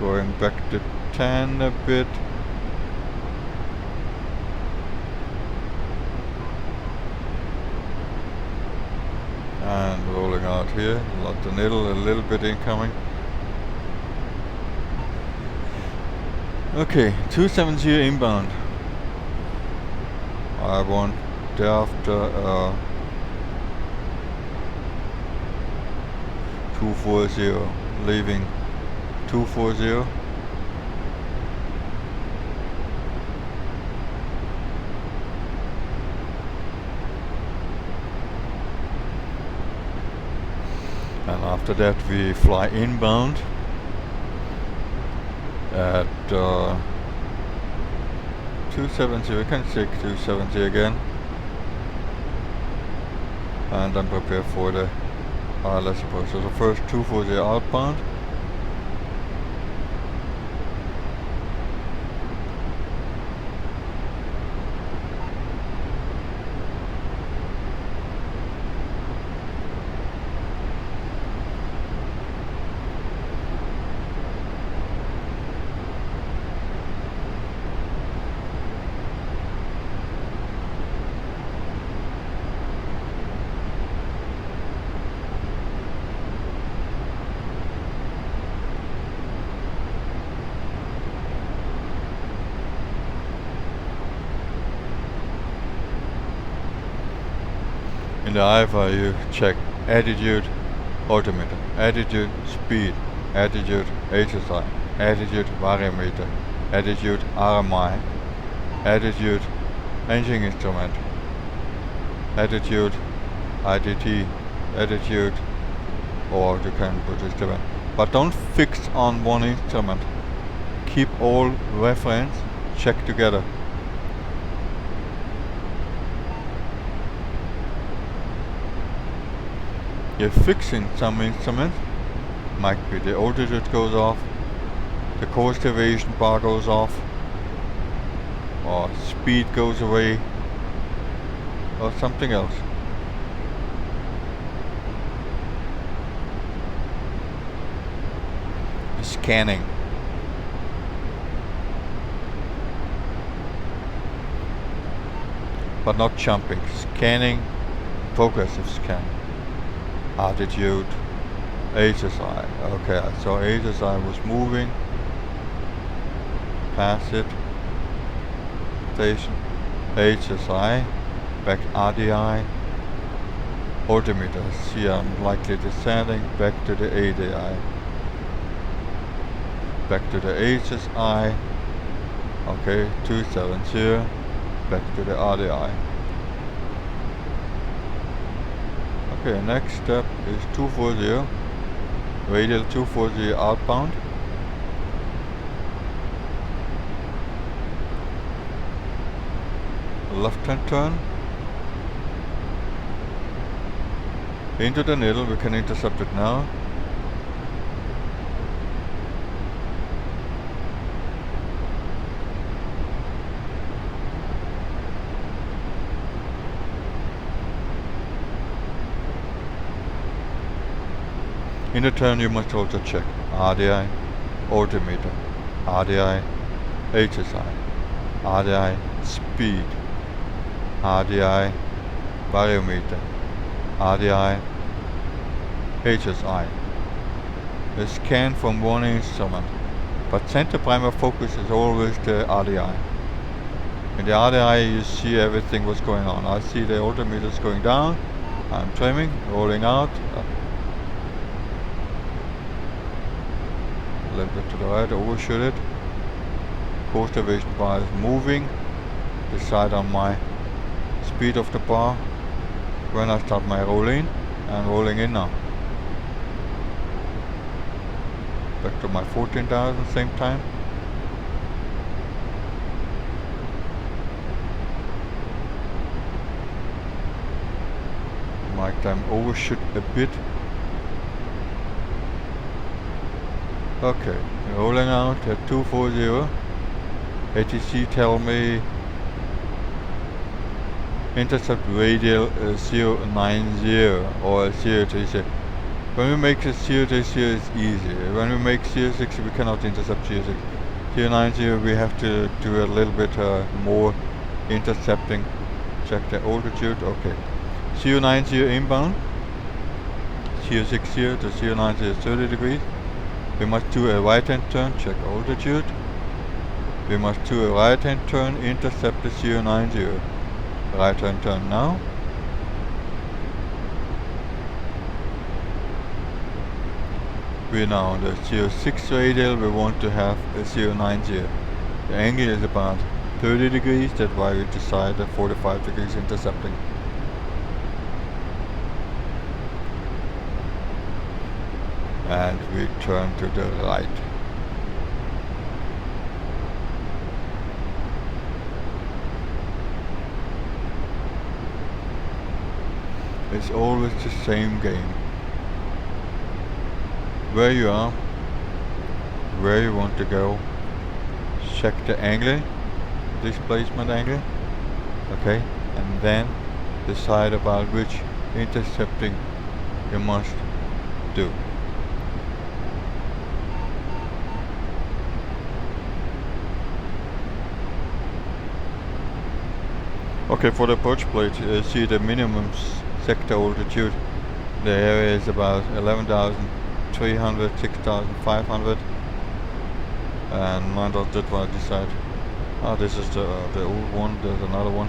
Going back to 10 a bit. And rolling out here, let the needle a little bit incoming. Okay, 270 inbound. I want thereafter 240, leaving 240. And after that we fly inbound at 270, we can take 270 again. And then prepare for the ILS approach. So the first 240 outbound. In the IFR you check attitude, altimeter, attitude, speed, attitude, HSI, attitude, variometer, attitude, RMI, attitude, engine instrument, attitude, IDT, attitude, or you can put this together. But don't fix on one instrument. Keep all reference check together. You're fixing some instruments, might be the altitude goes off, the course deviation bar goes off, or speed goes away, or something else. Scanning. But not jumping. Scanning, progressive scan. Attitude, HSI. Okay, so HSI was moving. Pass it. Station. HSI. Back RDI. Altimeter. See, I'm likely descending. Back to the ADI. Back to the HSI. Okay, 270. Back to the RDI. Okay, next step is 240, radial 240 outbound. Left hand turn. Into the needle, we can intercept it now. In the turn you must also check RDI, altimeter, RDI, HSI, RDI, speed, RDI, variometer, RDI, HSI. A scan from one instrument, but center primary focus is always the RDI. In the RDI you see everything what's going on. I see the altimeters going down, I'm trimming, rolling out. A little bit to the right, overshoot it. Course deviation bar is moving. Decide on my speed of the bar when I start my roll in, and rolling in now. Back to my 14,000 same time. Might time overshoot a bit. Okay, rolling out at 240. ATC tell me intercept radial 090 or 030. When we make the 030 it's easy. When we make 060 we cannot intercept 060. 090 we have to do a little bit more intercepting. Check the altitude, okay. 090 inbound, 060 to 090 is 30 degrees. We must do a right hand turn, check altitude. We must do a right hand turn, intercept the 090. Right hand turn now. We're now on the 06 radial, we want to have a 090. The angle is about 30 degrees, that's why we decided 45 degrees intercepting. And we turn to the right. It's always the same game. Where you are, where you want to go, check the angle, displacement angle, okay, and then decide about which intercepting you must do. Okay, for the approach plate, see the minimum sector altitude. The area is about 11,300, 6,500, and mine did want to decide. Ah, this is the old one. There's another one.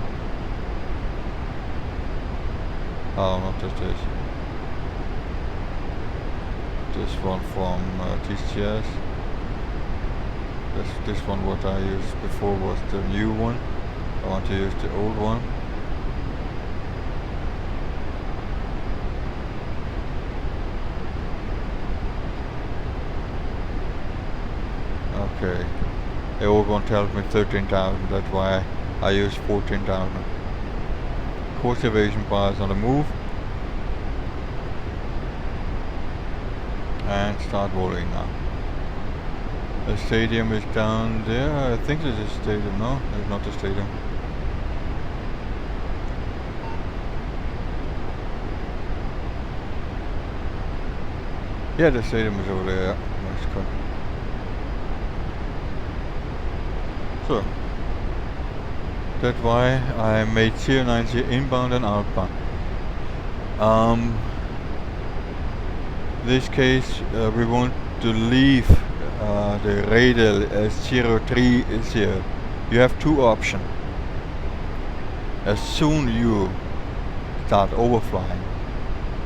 Oh, not just this. This one from DCS. This one what I used before was the new one. I want to use the old one. Okay. The old one tells me 13,000, that's why I use 14,000. Course evasion bar is on the move. And start rolling now. The stadium is down there. I think this is a stadium. No, it's not a stadium. Yeah, the stadium is over there. Yeah. Mexico. So that's why I made 090 inbound and outbound. This case we want to leave the radial as 030. You have two options. As soon you start overflying,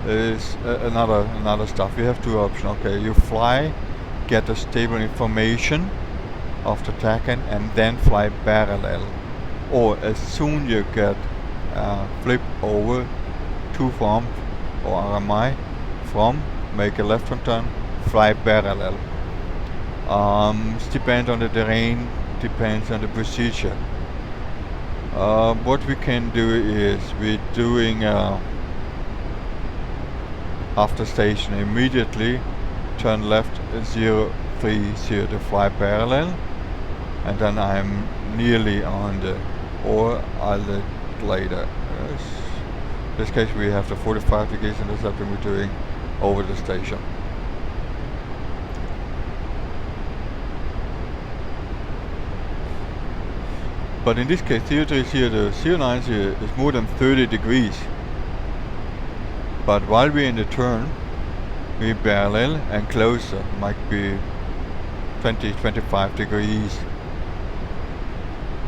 is another stuff. You have two options. Okay, you fly, get a stable information of the tagging, and then fly parallel. Or as soon you get flip over to from or RMI from, make a left hand turn, fly parallel. It depends on the terrain, depends on the procedure. What we can do is we're doing after station immediately turn left 030 to fly parallel, and then I'm nearly on the, or I'll let later. In this case we have the 45 degrees intercepting we're doing over the station. But in this case 030 to 090 is more than 30 degrees. But while we're in the turn, we parallel and closer, might be 20-25 degrees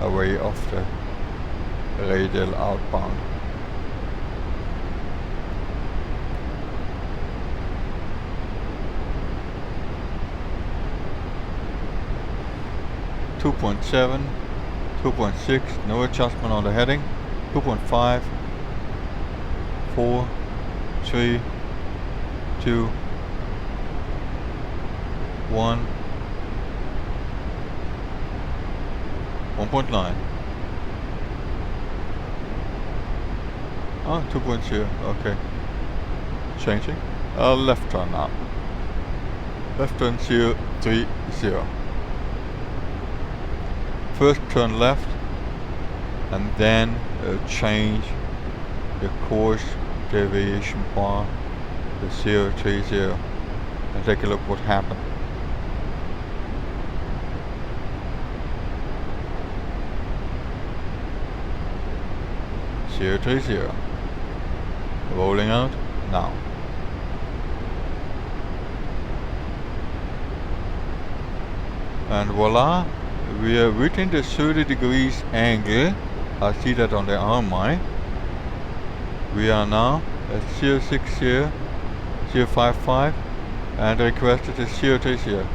away off the radial outbound. .7, 2.6, no adjustment on the heading. 2.5, 4, 3, 2, 1, 1.9. Ah, 2.0, okay. Changing. Left turn now. Left turn 030. First turn left, and then change the course deviation bar, the 030, and take a look what happened. Zero 30. Rolling out now. And voila, we are within the 30 degrees angle. I see that on the RMI. We are now at 060, 055, and the requested is 030.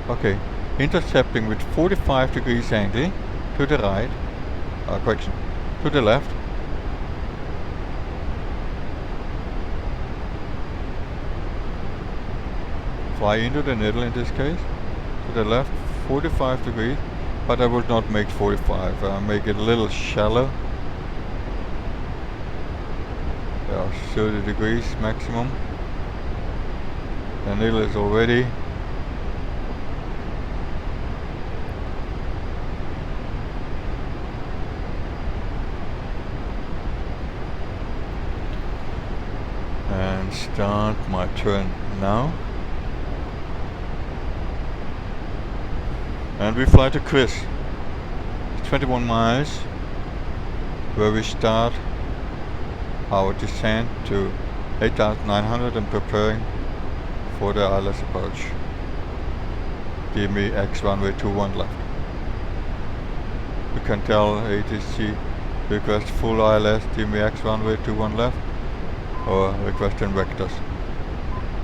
Okay, intercepting with 45 degrees angle to the right, correction, to the left. Fly into the needle in this case, to the left, 45 degrees, but I would not make 45, make it a little shallow. 30 degrees maximum. The needle is already and start my turn now. And we fly to Chris. It's 21 miles where we start our descent to 8,900 and preparing for the ILS approach. Give me X runway 21 left. You can tell ATC request full ILS, give me X runway 21 left, or request in vectors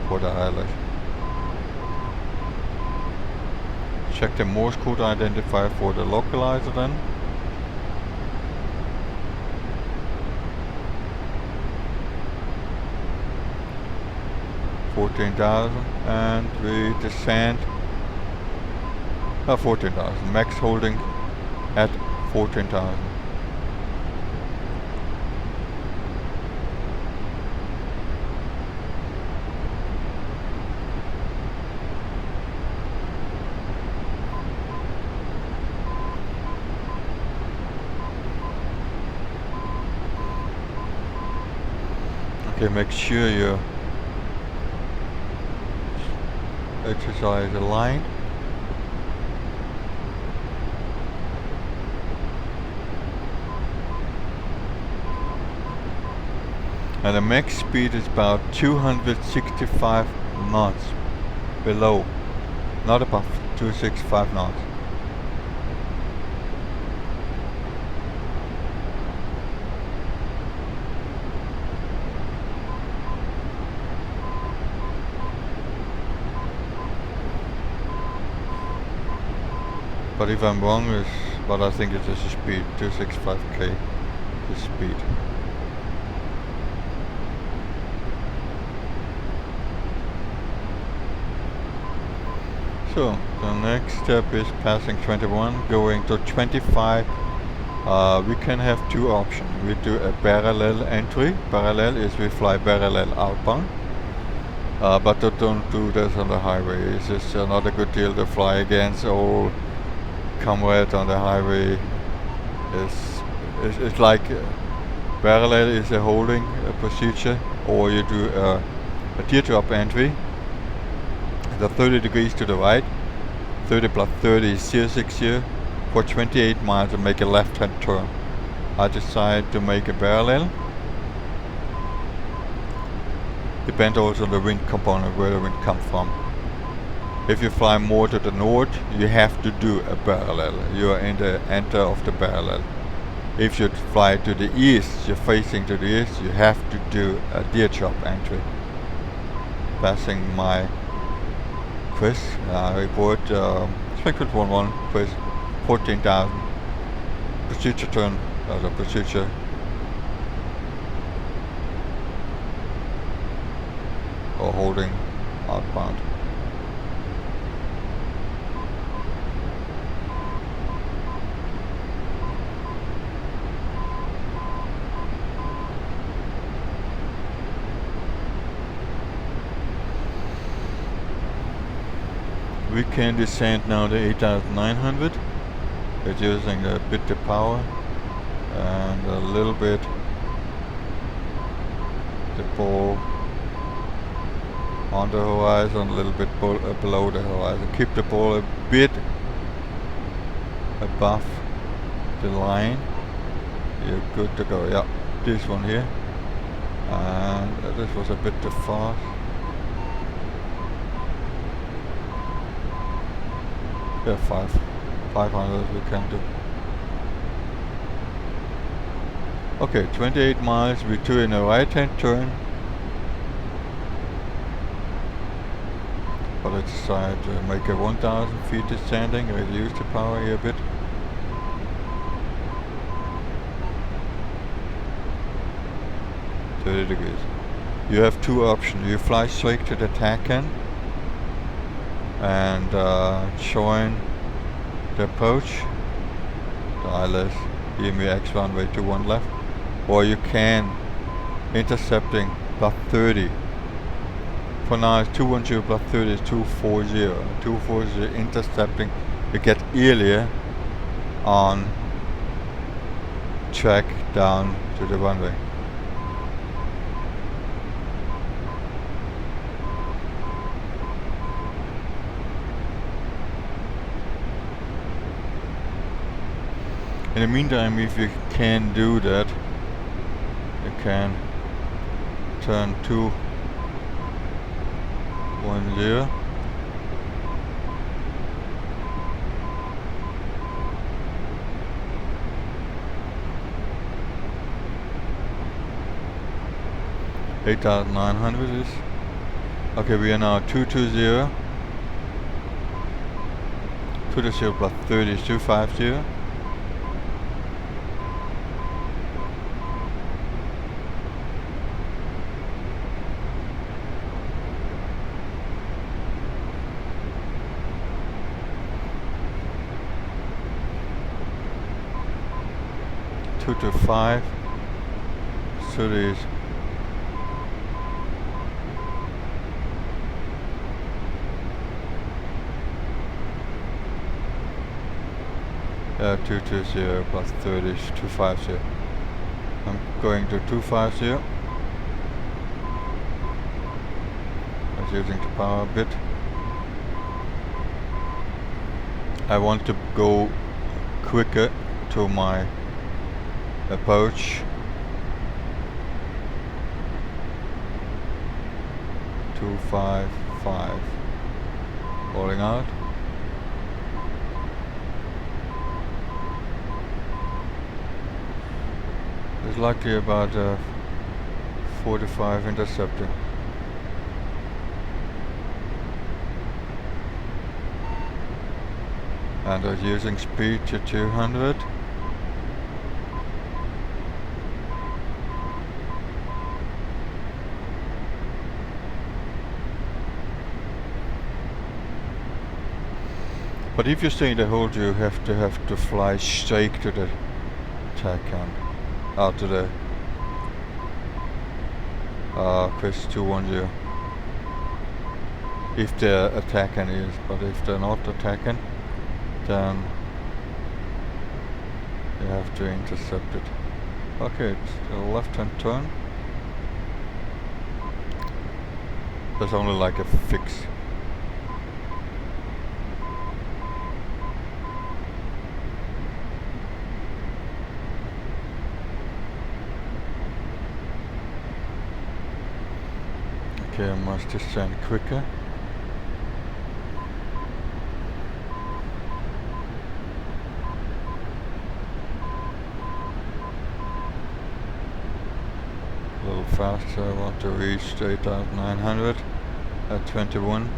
for the ILS. Check the Morse code identifier for the localizer then. $14,000 and we descend 14,000, max holding at 14,000. Okay, make sure you exercise a line. And the max speed is about 265 knots below, not above 265 knots. But if I'm wrong, but I think it is a speed, 265k is speed. So the next step is passing 21, going to 25. We can have two options. We do a parallel entry. Parallel is we fly parallel outbound. But don't do this on the highway. It's just not a good deal to fly against all comrades on the highway. It's like parallel is a holding procedure, or you do a teardrop entry. The 30 degrees to the right, 30 plus 30 is 060 for 28 miles and make a left hand turn. I decide to make a parallel. Depends also on the wind component, where the wind comes from. If you fly more to the north, you have to do a parallel. You are in the enter of the parallel. If you fly to the east, you're facing to the east, you have to do a teardrop entry. Passing my quiz report, expected 11 quiz, 14,000. Procedure turn, the procedure. Or holding outbound. We can descend now to 8,900, reducing a bit the power and a little bit the ball on the horizon, a little bit below the horizon. Keep the ball a bit above the line. You're good to go. Yeah, this one here. And this was a bit too fast. Yeah, 500 we can do. Okay, 28 miles. We do in a right-hand turn. But let's decide to make a 1000 feet descending. Reduce the power here a bit. Degrees. You have two options. You fly straight to the TACAN and join the approach, the ILS EMEX runway 21 left, or you can intercepting plus 30. For now it's 210 plus 30 is 240. 240 intercepting. You get earlier on track down to the runway. In the meantime, if you can do that, you can turn 210. $8,900 is. Okay, we are now 220. 220 plus 30 is 250. To 5, so there's 220 plus 30 is 250. I'm going to 250. I was using the power a bit. I want to go quicker to my approach. 255. Rolling out. It's likely about 45 intercepting. And I was using speed to 200. But if you stay in the hold, you have to fly straight to the TACAN, out to the Quest 210. If they're attacking is, but if they're not attacking, then you have to intercept it. Okay, it's a left-hand turn. There's only like a fix. Okay, I must descend quicker. A little faster, I want to reach 8,900 at 21.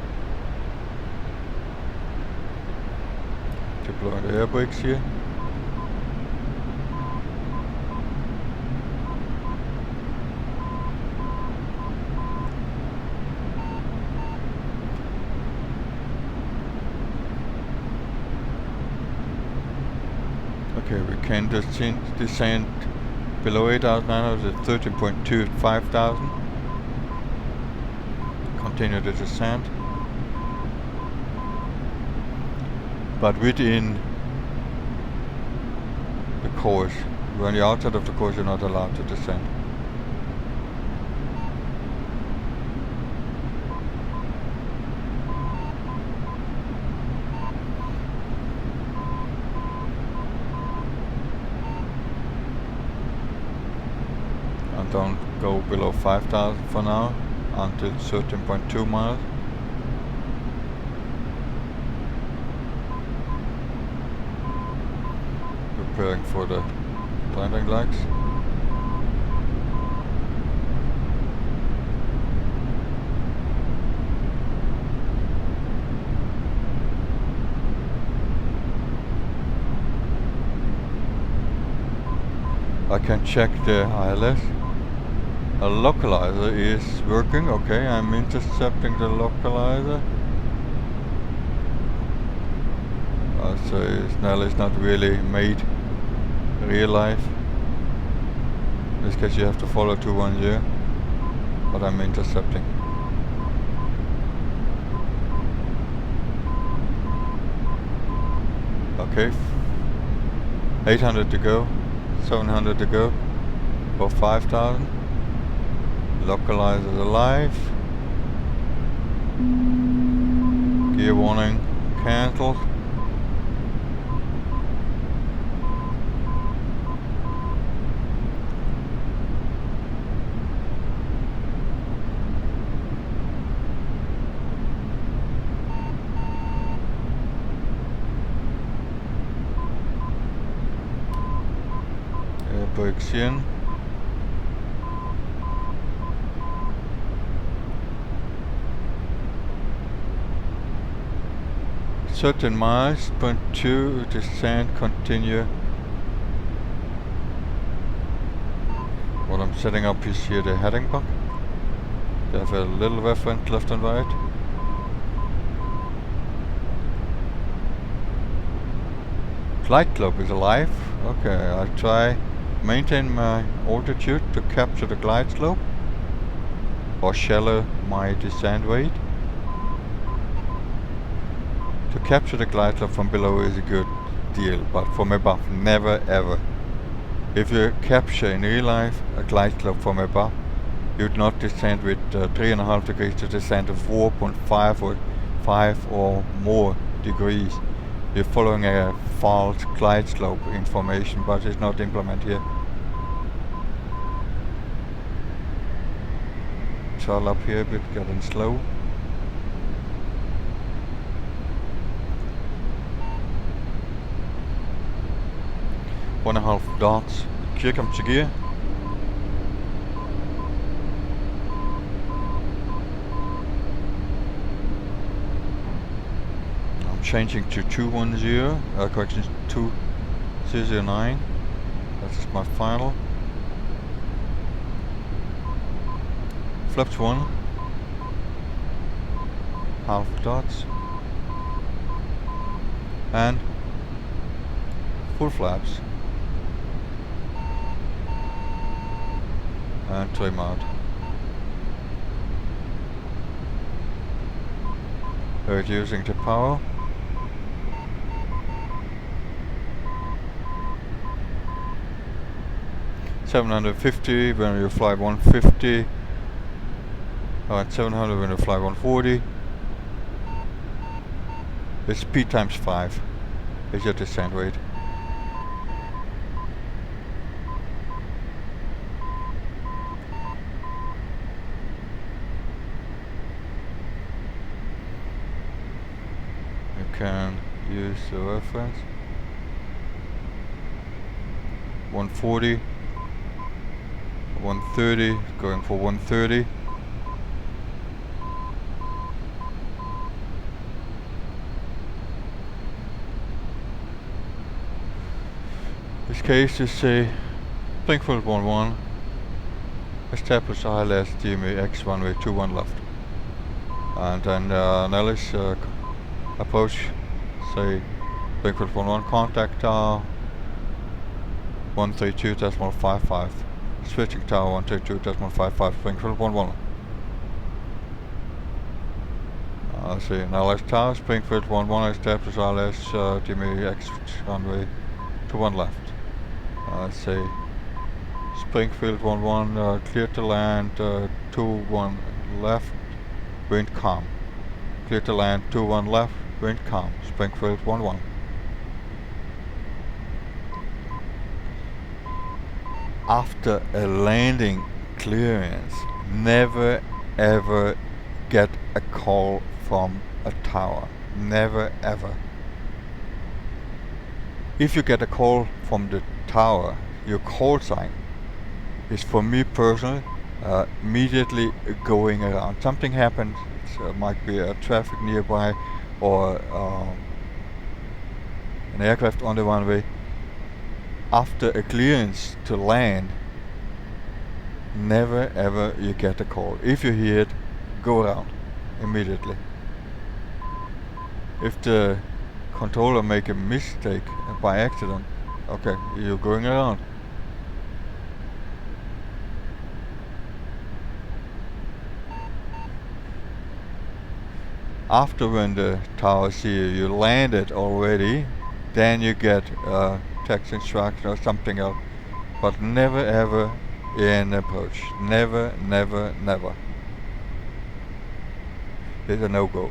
Deploy the air brakes here. Okay, we can descend below 8,900 at 13.2 at 5,000. Continue the descent. But within the course, when you're outside of the course, you're not allowed to descend. don't go below 5,000 for now, until 13.2 miles. Preparing for the landing legs. I can check the ILS. A localizer is working. Okay, I'm intercepting the localizer. So Snell is not really made real life. In this case you have to follow 210, but I'm intercepting. Okay, 800 to go, 700 to go, for 5,000. Localizer alive. Gear warning cancelled. Brakes in. Certain miles, 0.2 descent, continue. What I'm setting up is here the heading block. They have a little reference left and right. Glide slope is alive. Okay, I'll try maintain my altitude to capture the glide slope, or shallow my descent rate. To capture the glide slope from below is a good deal, but from above, never ever. If you capture in real life a glide slope from above, you'd not descend with 3.5 degrees to descend to 4.5 or 5 or more degrees. You're following a false glide slope information, but it's not implemented here. Throttle up here a bit, getting slow. One and a half dots. Here comes the gear. I'm changing to 210, correction 209. That's my final. Flaps 1. Half dots. And full flaps. And trim out. Reducing the power. $750 when you fly 150. And 700 when you fly 140. It's speed times 5. Is your descent rate. Can use the reference 140, 130, going for 130. This case is a Springfield 11, establish ILS DME X runway 21 left, and then Nellis approach, say Springfield 11, contact tower 132.55, switching tower 132.55, Springfield 11. See, Nellis tower, Springfield 11, establish ILS DME X runway 21 left. Say Springfield 11, clear to land 21 left, wind calm. Clear to land 21 left, wind calm. Springfield 11. After a landing clearance, never ever get a call from a tower. Never ever. If you get a call from the tower, your call sign is, for me personally, immediately going around. Something happens, it might be a traffic nearby or an aircraft on the runway. After a clearance to land, never ever you get a call. If you hear it, go around immediately. If the controller make a mistake by accident, okay, you're going around. After when the tower see you landed already, then you get text instruction or something else. But never ever in approach. Never, never, never. It's a no-go.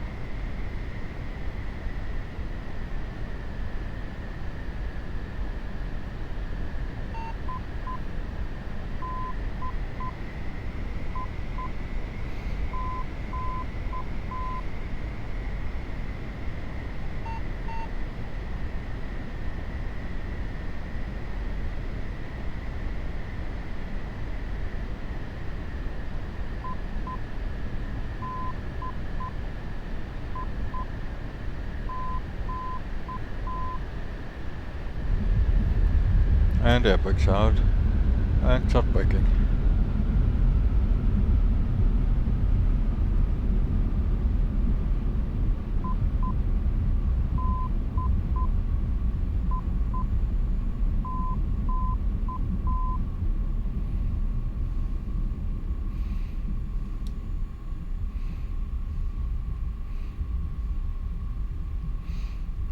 And air brakes out and start braking.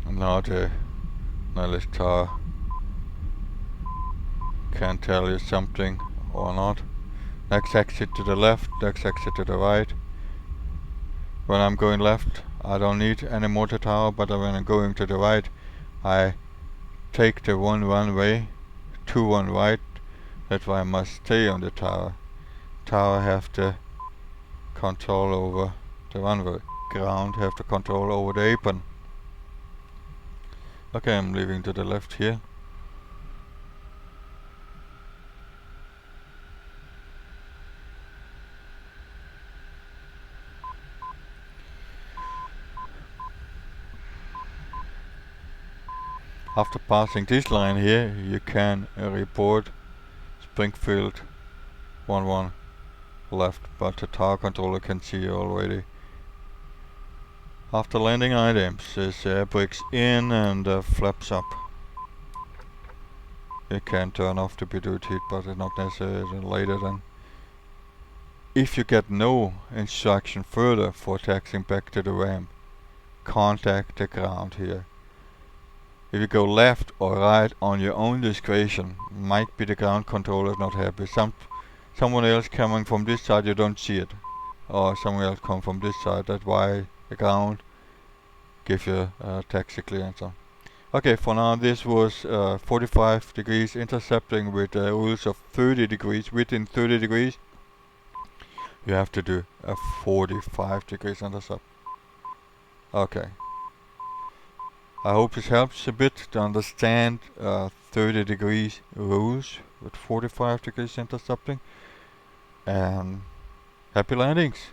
And now the Nellis tower can tell you something or not. Next exit to the left, next exit to the right. When I'm going left, I don't need any motor tower, but when I'm going to the right, I take the one runway to one right. That's why I must stay on the tower. Tower have the control over the runway. Ground have the control over the apron. Okay, I'm leaving to the left here. After passing this line here, you can report Springfield 11 left, but the tower controller can see you already. After landing items, is air brakes in and flaps up. You can turn off the bidude heat, but it's not necessary later then. If you get no instruction further for taxiing back to the ramp, contact the ground here. If you go left or right on your own discretion, might be the ground controller is not happy. Someone else coming from this side, you don't see it. Or someone else come from this side, that's why the ground give you taxi clearance. Okay, for now this was 45 degrees intercepting with rules of 30 degrees. Within 30 degrees, you have to do a 45 degrees intercept. Okay. I hope this helps a bit to understand 30 degrees rules with 45 degrees intercepting. And happy landings!